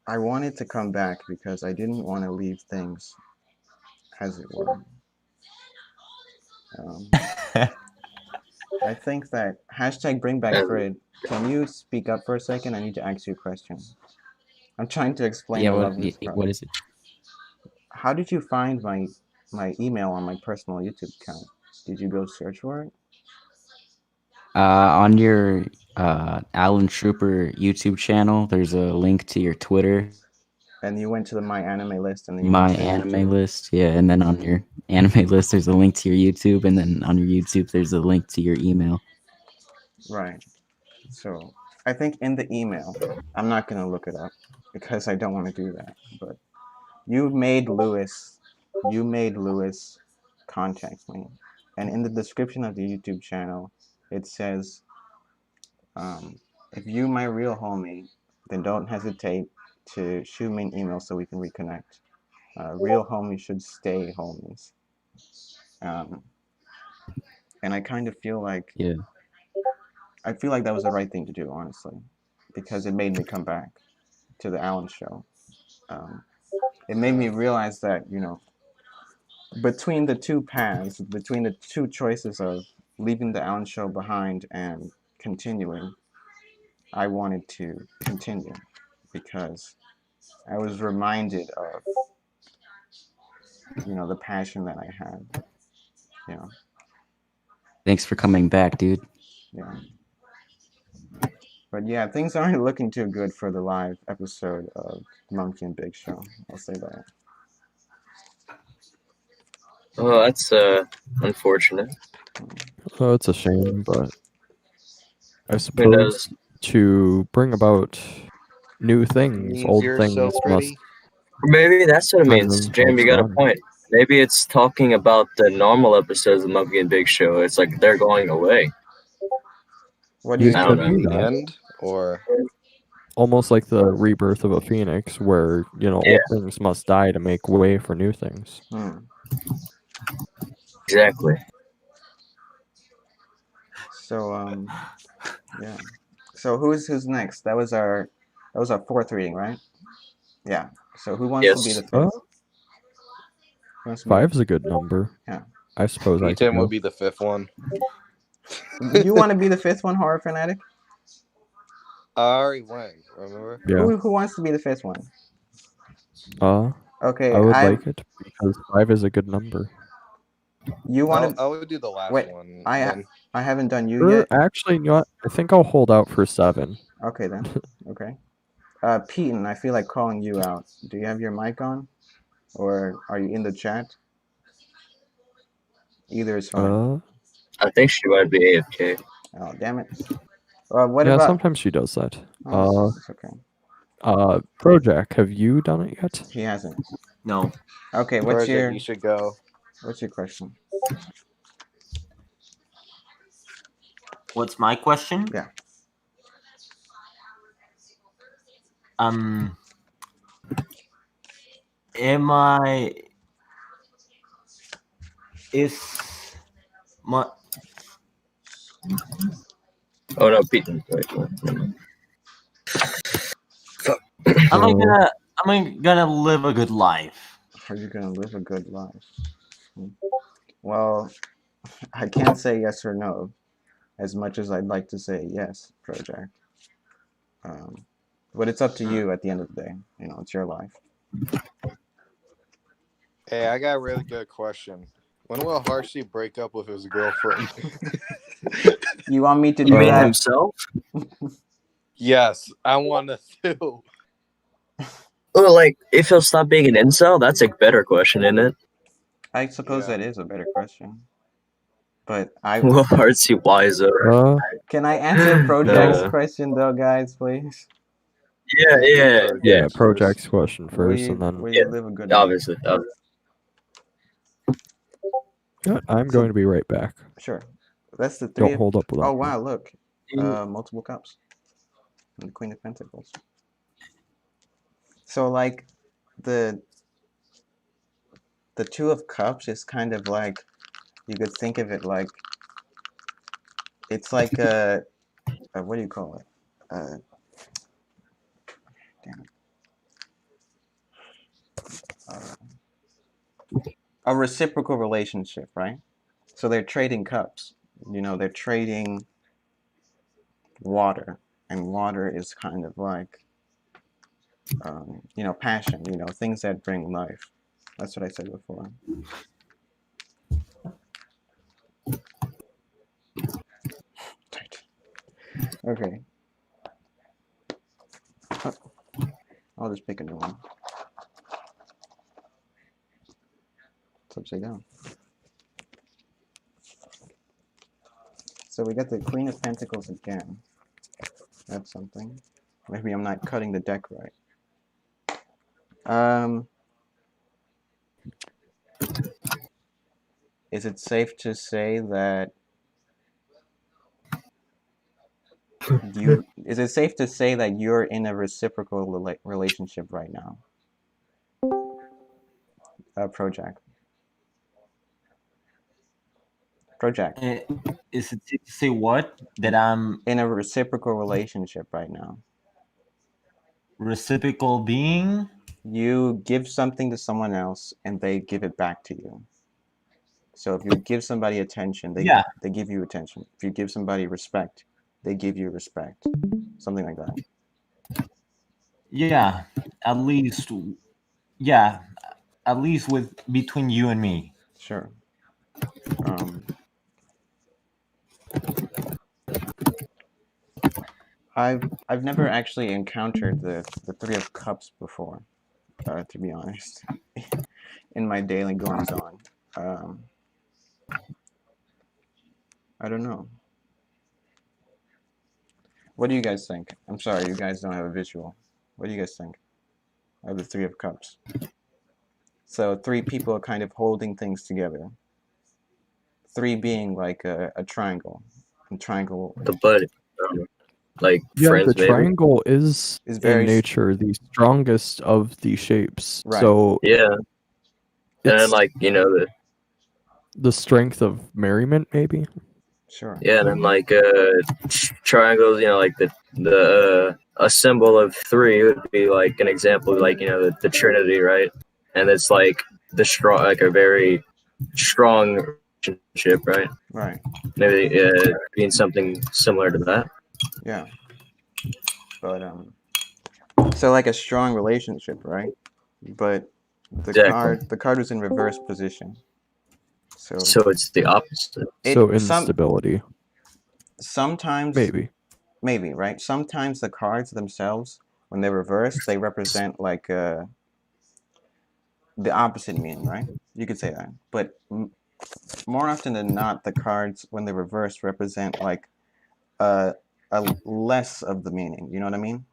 wanted to come back because I didn't want to leave things as it were. I think that #BringBackFrid. Can you speak up for a second? I need to ask you a question. I'm trying to explain. What is it? How did you find my email on my personal YouTube account? Did you go search for it? On your Alan Trooper YouTube channel, there's a link to your Twitter. And you went to the My Anime list, and then My Anime list, yeah. And then on your anime list, there's a link to your YouTube, and then on your YouTube, there's a link to your email. Right. So I think in the email, I'm not gonna look it up because I don't want to do that. But you made Lewis contact me, and in the description of the YouTube channel, it says, if you my real homie, then don't hesitate to shoot me an email so we can reconnect. Real homies should stay homies. And I kind of feel like that was the right thing to do, honestly, because it made me come back to the Alan show. It made me realize that, between the 2 paths, between the 2 choices of leaving the Alan show behind and continuing, I wanted to continue because I was reminded of, the passion that I had. Thanks for coming back, dude. Yeah. But yeah, things aren't looking too good for the live episode of Mumkey and Bigs show. I'll say that. Oh, that's unfortunate. Oh, it's a shame, but I suppose to bring about new things, old things must. Maybe that's what it means. Jam, you got a point. Maybe it's talking about the normal episodes of Mumkey and Big Show. It's like they're going away. What do you I don't think? know. The end, or almost like the rebirth of a phoenix, where old things must die to make way for new things. Exactly. So yeah. So who's next? That was our fourth reading, right? Yeah. So who wants to be the fifth? 5's a good number. Yeah. I suppose Ethan would be the fifth one. You want to be the fifth one, Horror Fanatic? I already went, remember? Yeah. Who wants to be the fifth one? Okay. I would like it because 5 is a good number. You want to? I would do the last one. I haven't done you yet. Actually, you know what? I think I'll hold out for 7. Okay then. Okay. Peyton, I feel like calling you out. Do you have your mic on, or are you in the chat? Either is fine. I think she might be AFK. Oh damn it! What about? Sometimes she does that. It's okay. Projack, have you done it yet? He hasn't. No. Okay, what's your? You should go. What's your question? What's my question? Yeah. Oh no, Peyton. Am I gonna live a good life? Are you gonna live a good life? Well, I can't say yes or no, as much as I'd like to say yes, Projack. But it's up to you at the end of the day. It's your life. Hey, I got a really good question. When will Harshy break up with his girlfriend? You want me to do that? Himself? Yes, I want to do. Well, like, if he'll stop being an incel, that's a better question, isn't it? I suppose that is a better question. But I will Harshy wiser. Can I answer Projack's question though, guys, please? Yeah. Projack's question first, and then you live a good obviously. I'm going to be right back. Sure. That's the 3. Don't hold up with that. Oh wow, look. Multiple cups. And the Queen of Pentacles. So like the 2 of Cups is kind of like, you could think of it like, it's like a what do you call it? Damn it. A reciprocal relationship, right? So they're trading cups. They're trading water, and water is kind of like, passion. Things that bring life. That's what I said before. Okay. I'll just pick a new one. It's upside down. So we got the Queen of Pentacles again. That's something. Maybe I'm not cutting the deck right. Is it safe to say that you're in a reciprocal relationship right now? Projack. Is it safe to say what? That I'm in a reciprocal relationship right now. Reciprocal being? You give something to someone else and they give it back to you. So if you give somebody attention, they give you attention. If you give somebody respect, they give you respect, something like that. Yeah, at least. Yeah, at least with between you and me. Sure. I've never actually encountered the Three of Cups before, to be honest, in my daily goings on. I don't know. What do you guys think? I'm sorry, you guys don't have a visual. What do you guys think of the Three of Cups? So three people kind of holding things together. Three being like a triangle. A triangle. The buddy. Like Yeah, friends, the maybe. triangle is very in nature the strongest of the shapes. Right. So Yeah. And then it's like, you know, the strength of merriment, maybe. Sure. yeah, and then like triangles, you know, like the a symbol of three would be like an example, like, you know, the Trinity, right? And it's like the strong, like a very strong relationship, right? Right. Maybe being something similar to that. Yeah. But so like a strong relationship, right? But the card was in reverse position. So it's the opposite. So instability. Sometimes maybe, right? Sometimes the cards themselves, when they're reversed, they represent like the opposite meaning, right? You could say that. But more often than not, the cards, when they're reversed, represent like a less of the meaning. You know what I mean?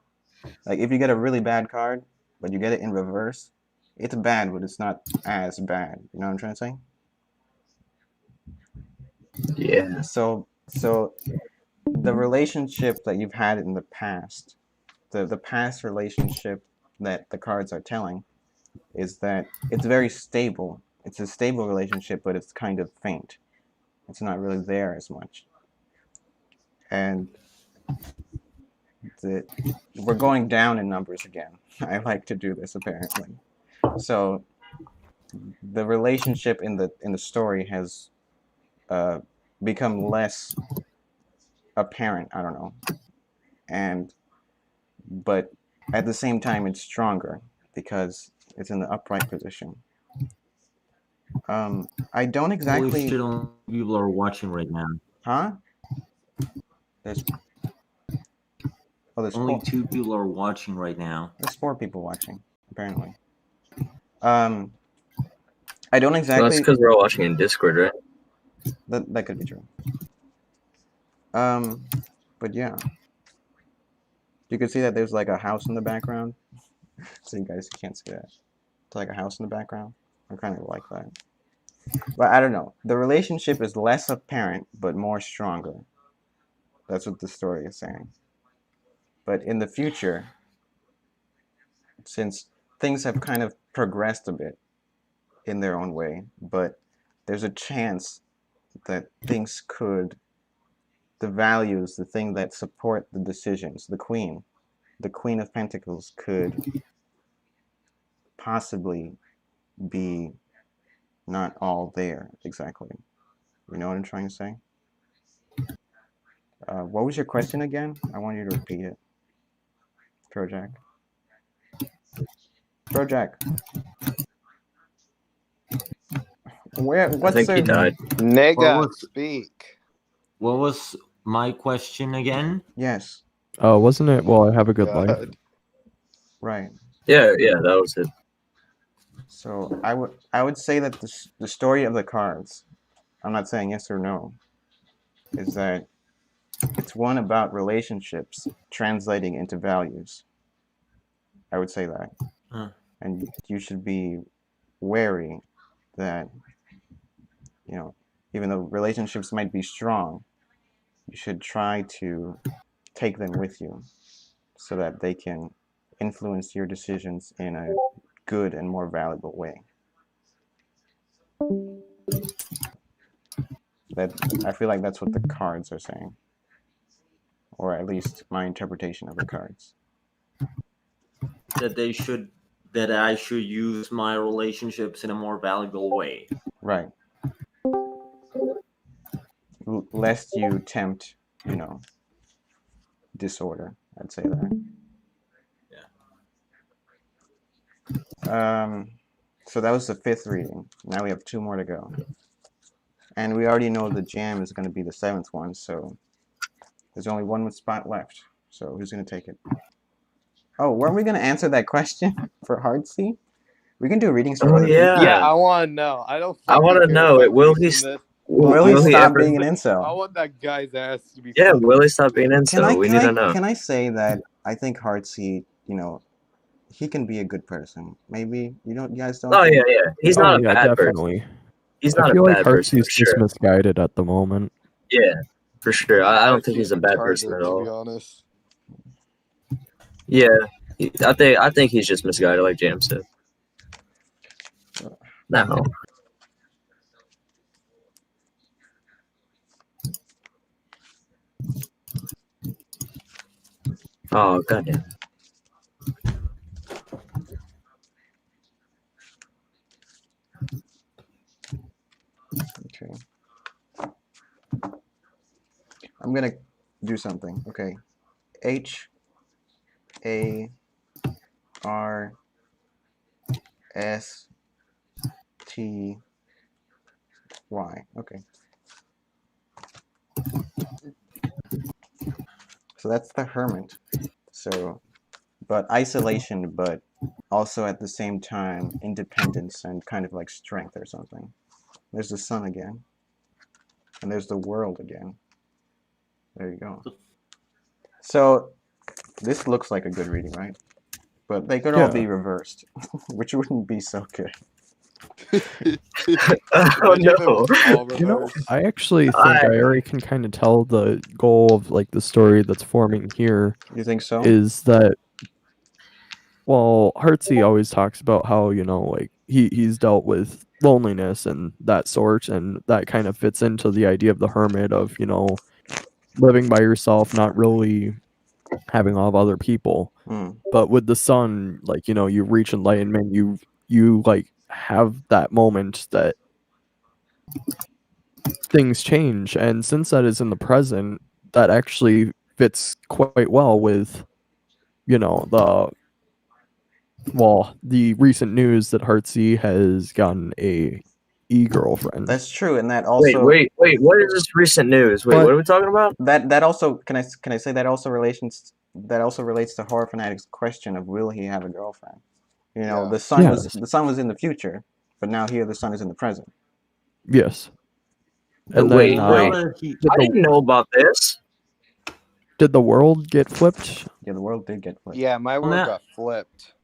Like if you get a really bad card, but you get it in reverse, it's bad, but it's not as bad. You know what I'm trying to say? Yeah. So the relationship that you've had in the past, the past relationship that the cards are telling, is that it's very stable. It's a stable relationship, but it's kind of faint. It's not really there as much. And we're going down in numbers again. I like to do this apparently. So the relationship in the story has become less apparent. I don't know, but at the same time it's stronger because it's in the upright position. I don't exactly. Holy shit, people are watching right now. Huh? There's only 2 people are watching right now. There's 4 people watching, apparently. I don't exactly. Well, that's because we're all watching in Discord, right? That could be true. But yeah, you can see that there's like a house in the background. So you guys can't see that. It's like a house in the background. I kind of like that. But I don't know. The relationship is less apparent, but more stronger. That's what the story is saying. But in the future, since things have kind of progressed a bit in their own way, but there's a chance that things could, the values, the thing that support the decisions, the Queen of Pentacles could possibly be not all there exactly. You know what I'm trying to say? What was your question again? I want you to repeat it. Projack. I think he died. Nigga, speak. What was my question again? Yes. Wasn't it? Well, I have a good life. Right. Yeah, that was it. So I would say that the story of the cards, I'm not saying yes or no, is that it's one about relationships translating into values. I would say that. And you should be wary that, you know, even though relationships might be strong, you should try to take them with you so that they can influence your decisions in a good and more valuable way. I feel like that's what the cards are saying, or at least my interpretation of the cards. That I should use my relationships in a more valuable way. Right. Lest you tempt, you know, disorder. I'd say that. So that was the 5th reading. Now we have 2 more to go. And we already know the jam is going to be the 7th one, so there's only 1 spot left. So who's going to take it? Oh, weren't we going to answer that question for Heartsy? We can do readings for other people. Yeah, I want to know. I want to know. Will he stop being an incel? I want that guy's ass to be. Yeah, will he stop being an incel? We need to know. Can I say that I think Heartsy, he can be a good person. Maybe you guys don't. Oh yeah. He's not a bad definitely. person. He's not a bad person. He's just misguided at the moment. Yeah, for sure. I don't think he's a bad person at all. To be honest. Yeah, I think he's just misguided, like Jam said. No. Oh goddamn. Okay. I'm gonna do something. Okay. HARSTY. Okay. So that's the hermit. So, but isolation, but also at the same time independence and kind of like strength or something. There's the sun again. And there's the world again. There you go. So this looks like a good reading, right? But they could all be reversed, which wouldn't be so good. Oh no! I actually think I already can kind of tell the goal of like the story that's forming here. You think so? Is that Heartsy always talks about how like he's dealt with loneliness and that sort, and that kind of fits into the idea of the hermit of living by yourself, not really having all of other people. But with the sun, like you reach enlightenment, you like have that moment that things change, and since that is in the present, that actually fits quite well with the recent news that Heartsy has gotten a e-girlfriend. That's true, and that also wait, what is this recent news? What are we talking about? That also can I say that also relates to Horror Fanatic's question of will he have a girlfriend? The sun was in the future, but now here the sun is in the present. Yes. And wait. I didn't know about this. Did the world get flipped? Yeah, the world did get flipped. Yeah, my world got flipped.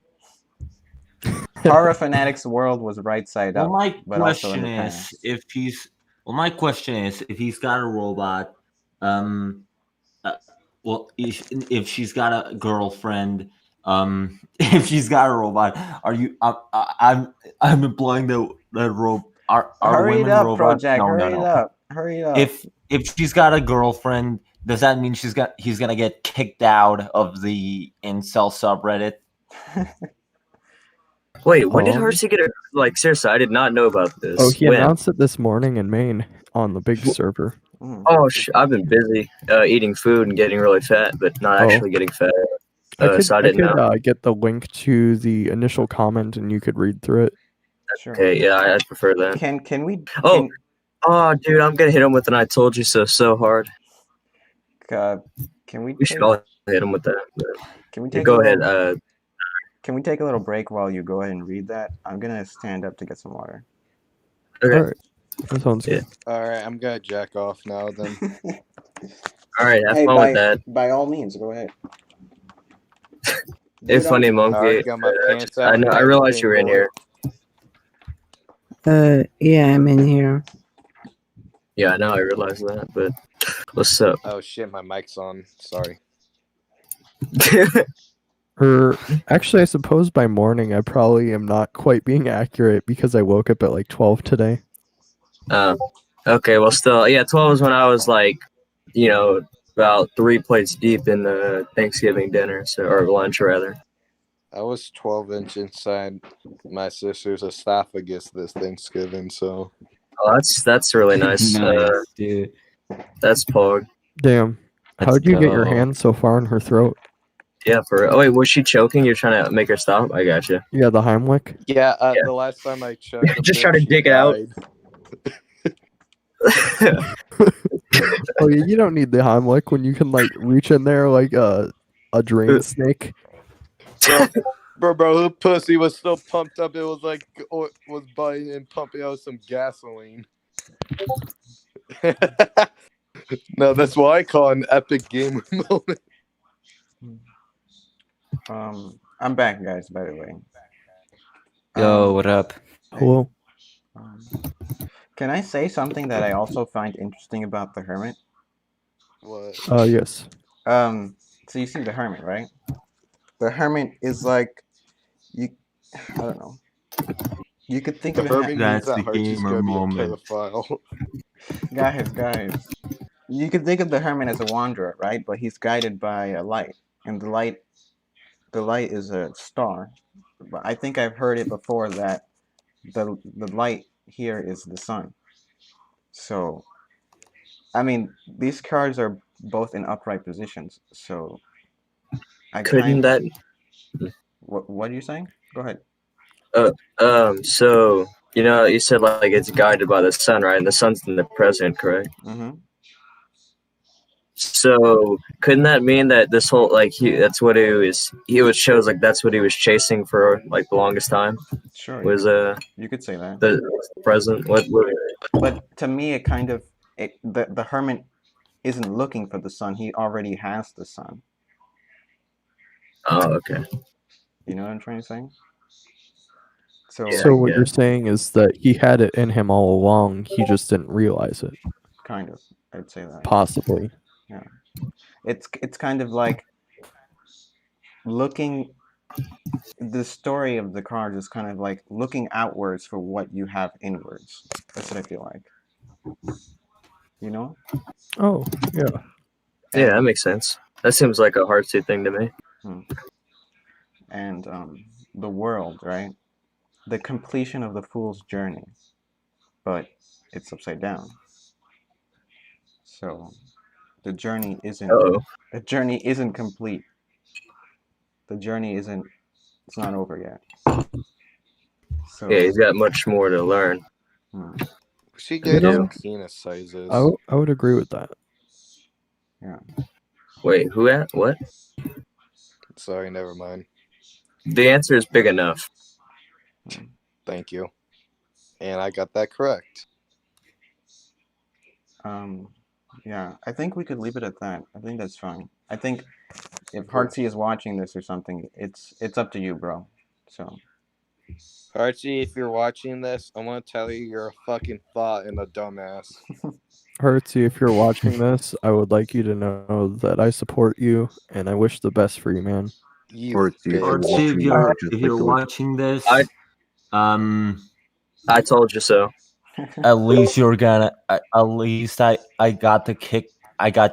Horror Fanatic's world was right side up. My question is if he's got a robot, if she's got a girlfriend, if she's got a robot, are you? I'm employing the robot. Hurry it up, projack. Hurry it up. If she's got a girlfriend, does that mean he's gonna get kicked out of the incel subreddit? Wait, when did Heartsy get seriously, I did not know about this. Oh, he announced it this morning in Maine on the big server. Oh, I've been busy eating food and getting really fat, but not actually getting fat. So I didn't know. Get the link to the initial comment and you could read through it. Sure. Okay, yeah, I prefer that. Can we? Oh, dude, I'm gonna hit him with an "I told you so" hard. Can we? We should all hit him with that. Can we take? Go ahead. Can we take a little break while you go ahead and read that? I'm gonna stand up to get some water. Okay. All right. That sounds good. All right, I'm gonna jack off now then. All right, have fun with that. By all means, go ahead. It's funny, Monkey. I realized you were in here. Yeah, I'm in here. Yeah, I know. I realized that, but what's up? Oh shit, my mic's on. Sorry. Actually, I suppose by morning I probably am not quite being accurate because I woke up at like 12 today. Okay, well, still, yeah, 12 is when I was about 3 plates deep in the Thanksgiving dinner, or lunch rather. I was 12-inch inside my sister's esophagus this Thanksgiving, so. Oh, that's really nice. Dude. That's pog. Damn. How'd you get your hand so far in her throat? Yeah, oh wait, was she choking? You're trying to make her stop? I got you. Yeah, the Heimlich. Yeah, Yeah. the last time I choked, Just try to dig it out. Oh yeah, you don't need the Heimlich when you can like reach in there like a drain snake. Bro, her pussy was so pumped up. It was like was biting and pumping out some gasoline. No, that's what I call an epic gamer moment. I'm back, guys. By the way. Yo, what up? Hello. Can I say something that I also find interesting about the hermit? What? Yes. So you see the hermit, right? The hermit is like I don't know. You could think The of hermit it. means That's that the Archie's gamer gonna be a moment. pedophile. Guys. You could think of the hermit as a wanderer, right? But he's guided by a light, and the light is a star. But I think I've heard it before that the light here is the sun. So, I mean, these cards are both in upright positions. So, Couldn't that? What are you saying? Go ahead. So you said like it's guided by the sun, right? And the sun's in the present, correct? Mm-hmm. So couldn't that mean that this whole that's what shows like that's what he was chasing for like the longest time? Sure. Was you could say that. The present. What? But to me, it kind of the hermit isn't looking for the sun. He already has the sun. Oh, okay. You know what I'm trying to say? So, So what you're saying is that he had it in him all along. He just didn't realize it. Kind of, I'd say that. Possibly. Yeah. It's kind of like looking. The story of the cards is kind of like looking outwards for what you have inwards. That's what I feel like. You know? Oh, yeah. Yeah, that makes sense. That seems like a Heartsy thing to me. And the world, right? The completion of the fool's journey, but it's upside down. So the journey isn't complete. The journey isn't. It's not over yet. So yeah, he's got much more to learn. She gave him penis sizes. I would agree with that. Yeah. Wait, who at what? Sorry, never mind. The answer is big enough. Thank you. And I got that correct. Yeah, I think we could leave it at that. I think that's fine. I think if Heartsy is watching this or something, it's up to you, bro. So Archie, if you're watching this, I want to tell you you're a fucking thought and a dumbass. Heartsy, if you're watching this, I would like you to know that I support you and I wish the best for you, man. Archie, if you're watching this, I told you so. At least you're gonna. At least I got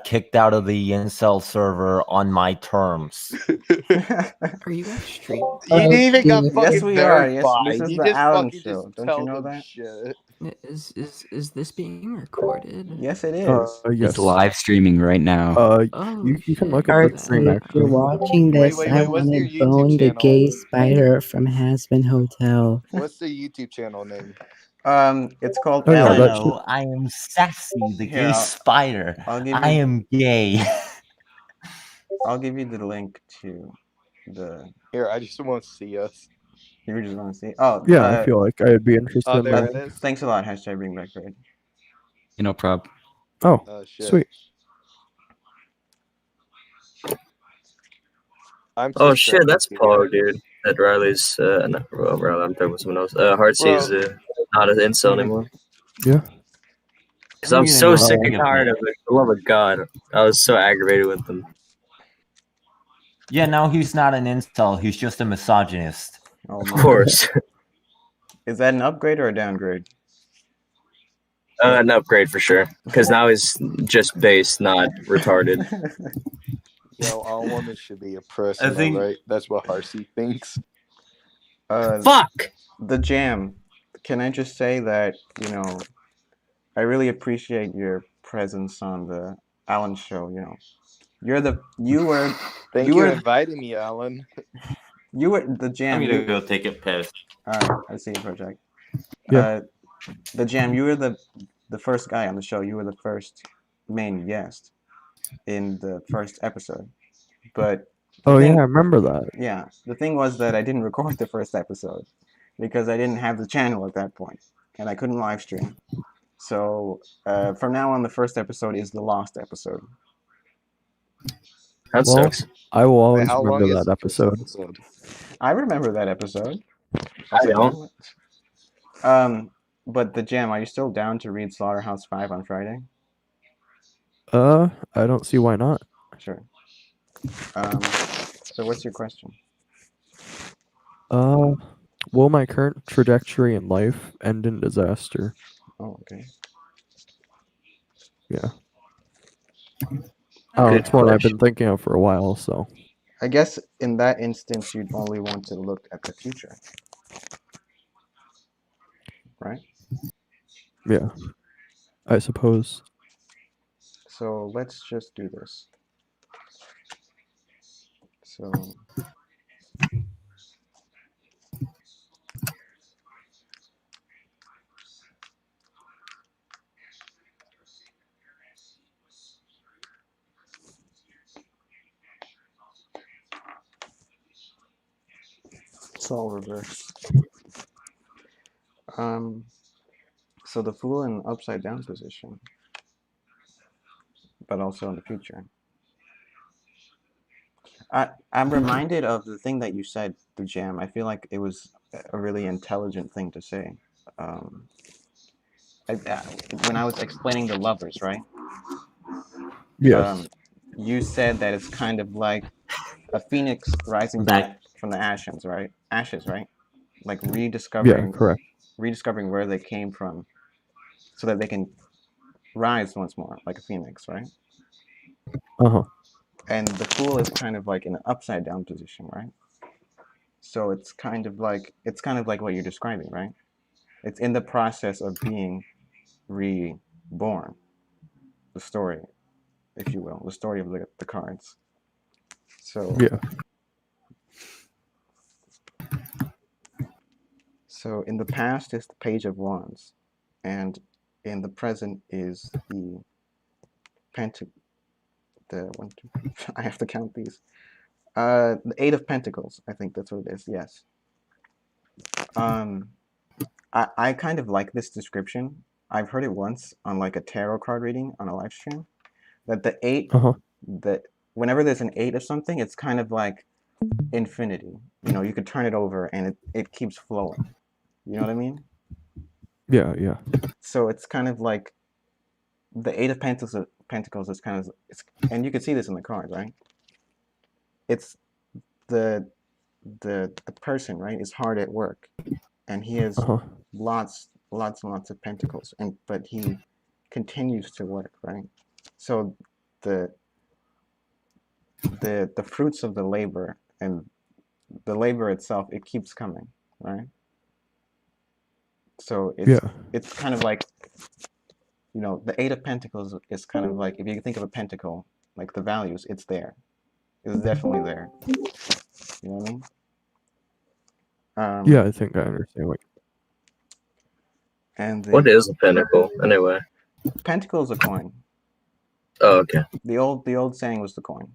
kicked out of the incel server on my terms. Are you guys streaming? You didn't even got fucking yes, we are. Yes, verified. this is You the just Alan fucking show. just Don't tell you know them that? shit. Is this recorded? Yes, it is. Yes. It's live streaming right now. You can look at the stream If you're actually. watching this, Wait, I what's want your to YouTube bone the channel? gay spider from Hasbin Hotel. What's the YouTube channel name? It's called Oh, yeah, Alan. that Hello, I am Sassy, the Here, gay spider. I'll give I you- am gay. I'll give you the link to the. Here, I just want to see us. You just want to see? Oh, Yeah, I feel like I'd be interested Oh, in there that. it is. Thanks a lot. Hashtag BringBackFrid. No problem. Oh, Shit. sweet. Oh shit, that's Paul, dude. That Riley's not Riley. I'm talking about someone else. Heartsy's not an incel anymore. Yeah. Because I'm so sick and tired of it. For the love of God, I was so aggravated with them. Yeah, now he's not an incel. He's just a misogynist. Oh, Of course. Is that an upgrade or a downgrade? An upgrade for sure. Because now he's just base, not retarded. Yo, all women should be oppressed, right? That's what Harsey thinks. Fuck! The Jam. Can I just say that, I really appreciate your presence on the Alan show, You were. Thank you for inviting me, Alan. You were the Jam. I'm gonna go take a piss. All right, I see you, Projack. Yeah. The Jam. You were the first guy on the show. You were the first main guest in the first episode. But Oh yeah, I remember that. Yeah, the thing was that I didn't record the first episode because I didn't have the channel at that point, and I couldn't live stream. So from now on, the first episode is the lost episode. That Well, sucks. I will always Wait, how long remember is that the first episode. I remember that episode. I don't. But the Jam, are you still down to read Slaughterhouse 5 on Friday? I don't see why not. Sure. So what's your question? Will my current trajectory in life end in disaster? Oh, okay. Yeah. Good It's one I've question. been thinking of for a while, so. I guess in that instance, you'd only want to look at the future. Right? Yeah. I suppose. So let's just do this. So it's all reverse. So the Fool in upside down position, but also in the future. I'm reminded of the thing that you said, the Jam. I feel like it was a really intelligent thing to say. When I was explaining the lovers, right? Yes. You said that it's kind of like a phoenix rising back from the ashes, right? Ashes, right? Like rediscovering, correct. rediscovering where they came from, so that they can rise once more, like a phoenix, right? And the Fool is kind of like in an upside down position, right? So it's kind of like what you're describing, right? It's in the process of being reborn. The story, if you will, the story of the cards. So yeah. So in the past is the Page of Wands, and in the present is the I have to count these. The Eight of Pentacles. I think that's what it is. Yes. I kind of like this description. I've heard it once on like a tarot card reading on a live stream. That the eight, that whenever there's an eight of something, it's kind of like infinity. You know, you could turn it over and it keeps flowing. You know what I mean? Yeah, yeah. So it's kind of like the Eight of Pentacles is kind of, and you can see this in the card, right? It's the person, right, is hard at work, and he has lots of pentacles, but he continues to work, right? So the fruits of the labor and the labor itself, it keeps coming, right? So it's kind of like, you know, the Eight of Pentacles is kind of like, if you think of a pentacle, like the values, it's there. It's definitely there. You know what I mean? Yeah, I think I understand what. And what is a pentacle anyway? Pentacle is a coin. Oh, okay. The old saying was the coin.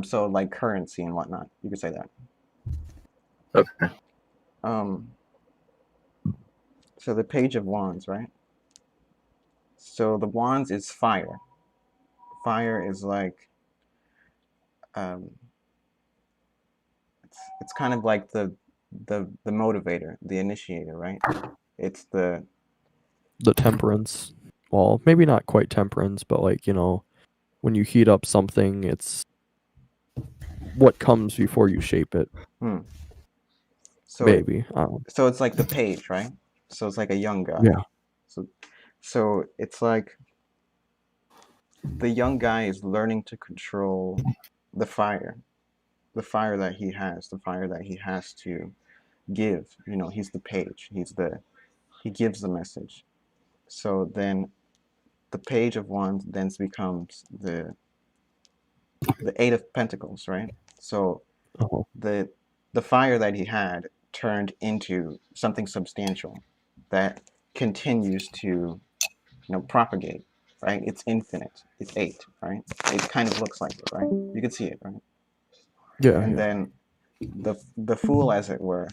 So like currency and whatnot, you could say that. Okay. So the Page of Wands, right? So the Wands is fire. Fire is like, it's kind of like the motivator, the initiator, right? It's the temperance. Well, maybe not quite temperance, but like, you know, when you heat up something, it's what comes before you shape it. So maybe. So it's like the page, right? So it's like a young guy. Yeah. So it's like the young guy is learning to control the fire that he has, the fire that he has to give. You know, he's the page. He gives the message. So then the Page of Wands then becomes the Eight of Pentacles, right? So Uh-huh. the fire that he had turned into something substantial that continues to propagate, right? It's infinite. It's 8, right? It kind of looks like it, right? You can see it, right? Yeah. And Yeah. then the Fool, as it were,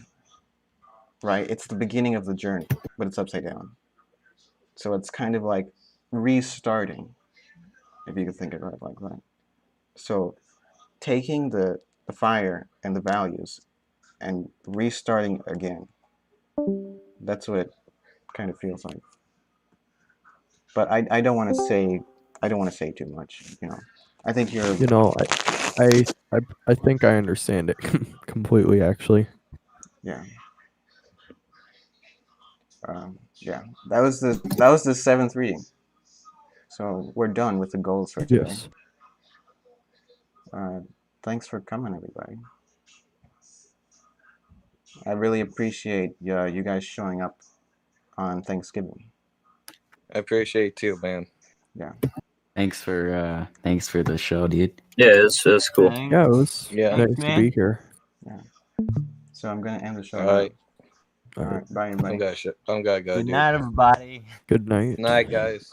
right? It's the beginning of the journey, but it's upside down. So it's kind of like restarting, if you could think of it like that. So taking the fire and the values and restarting again. That's what it kind of feels like. But I don't want to say too much. I think you're. I think I understand it completely. Actually. Yeah. Yeah. That was the 7th reading. So we're done with the goals for today. Yes. Thanks for coming, everybody. I really appreciate you guys showing up on Thanksgiving. I appreciate too, man. Yeah. Thanks for the show, dude. Yeah, it's cool. Thanks. Yeah, it was nice to man. be here. Yeah. So I'm gonna end the show. All right. All right. Bye, everybody. I'm gonna go, Good dude. night, everybody. Good night. Night, guys.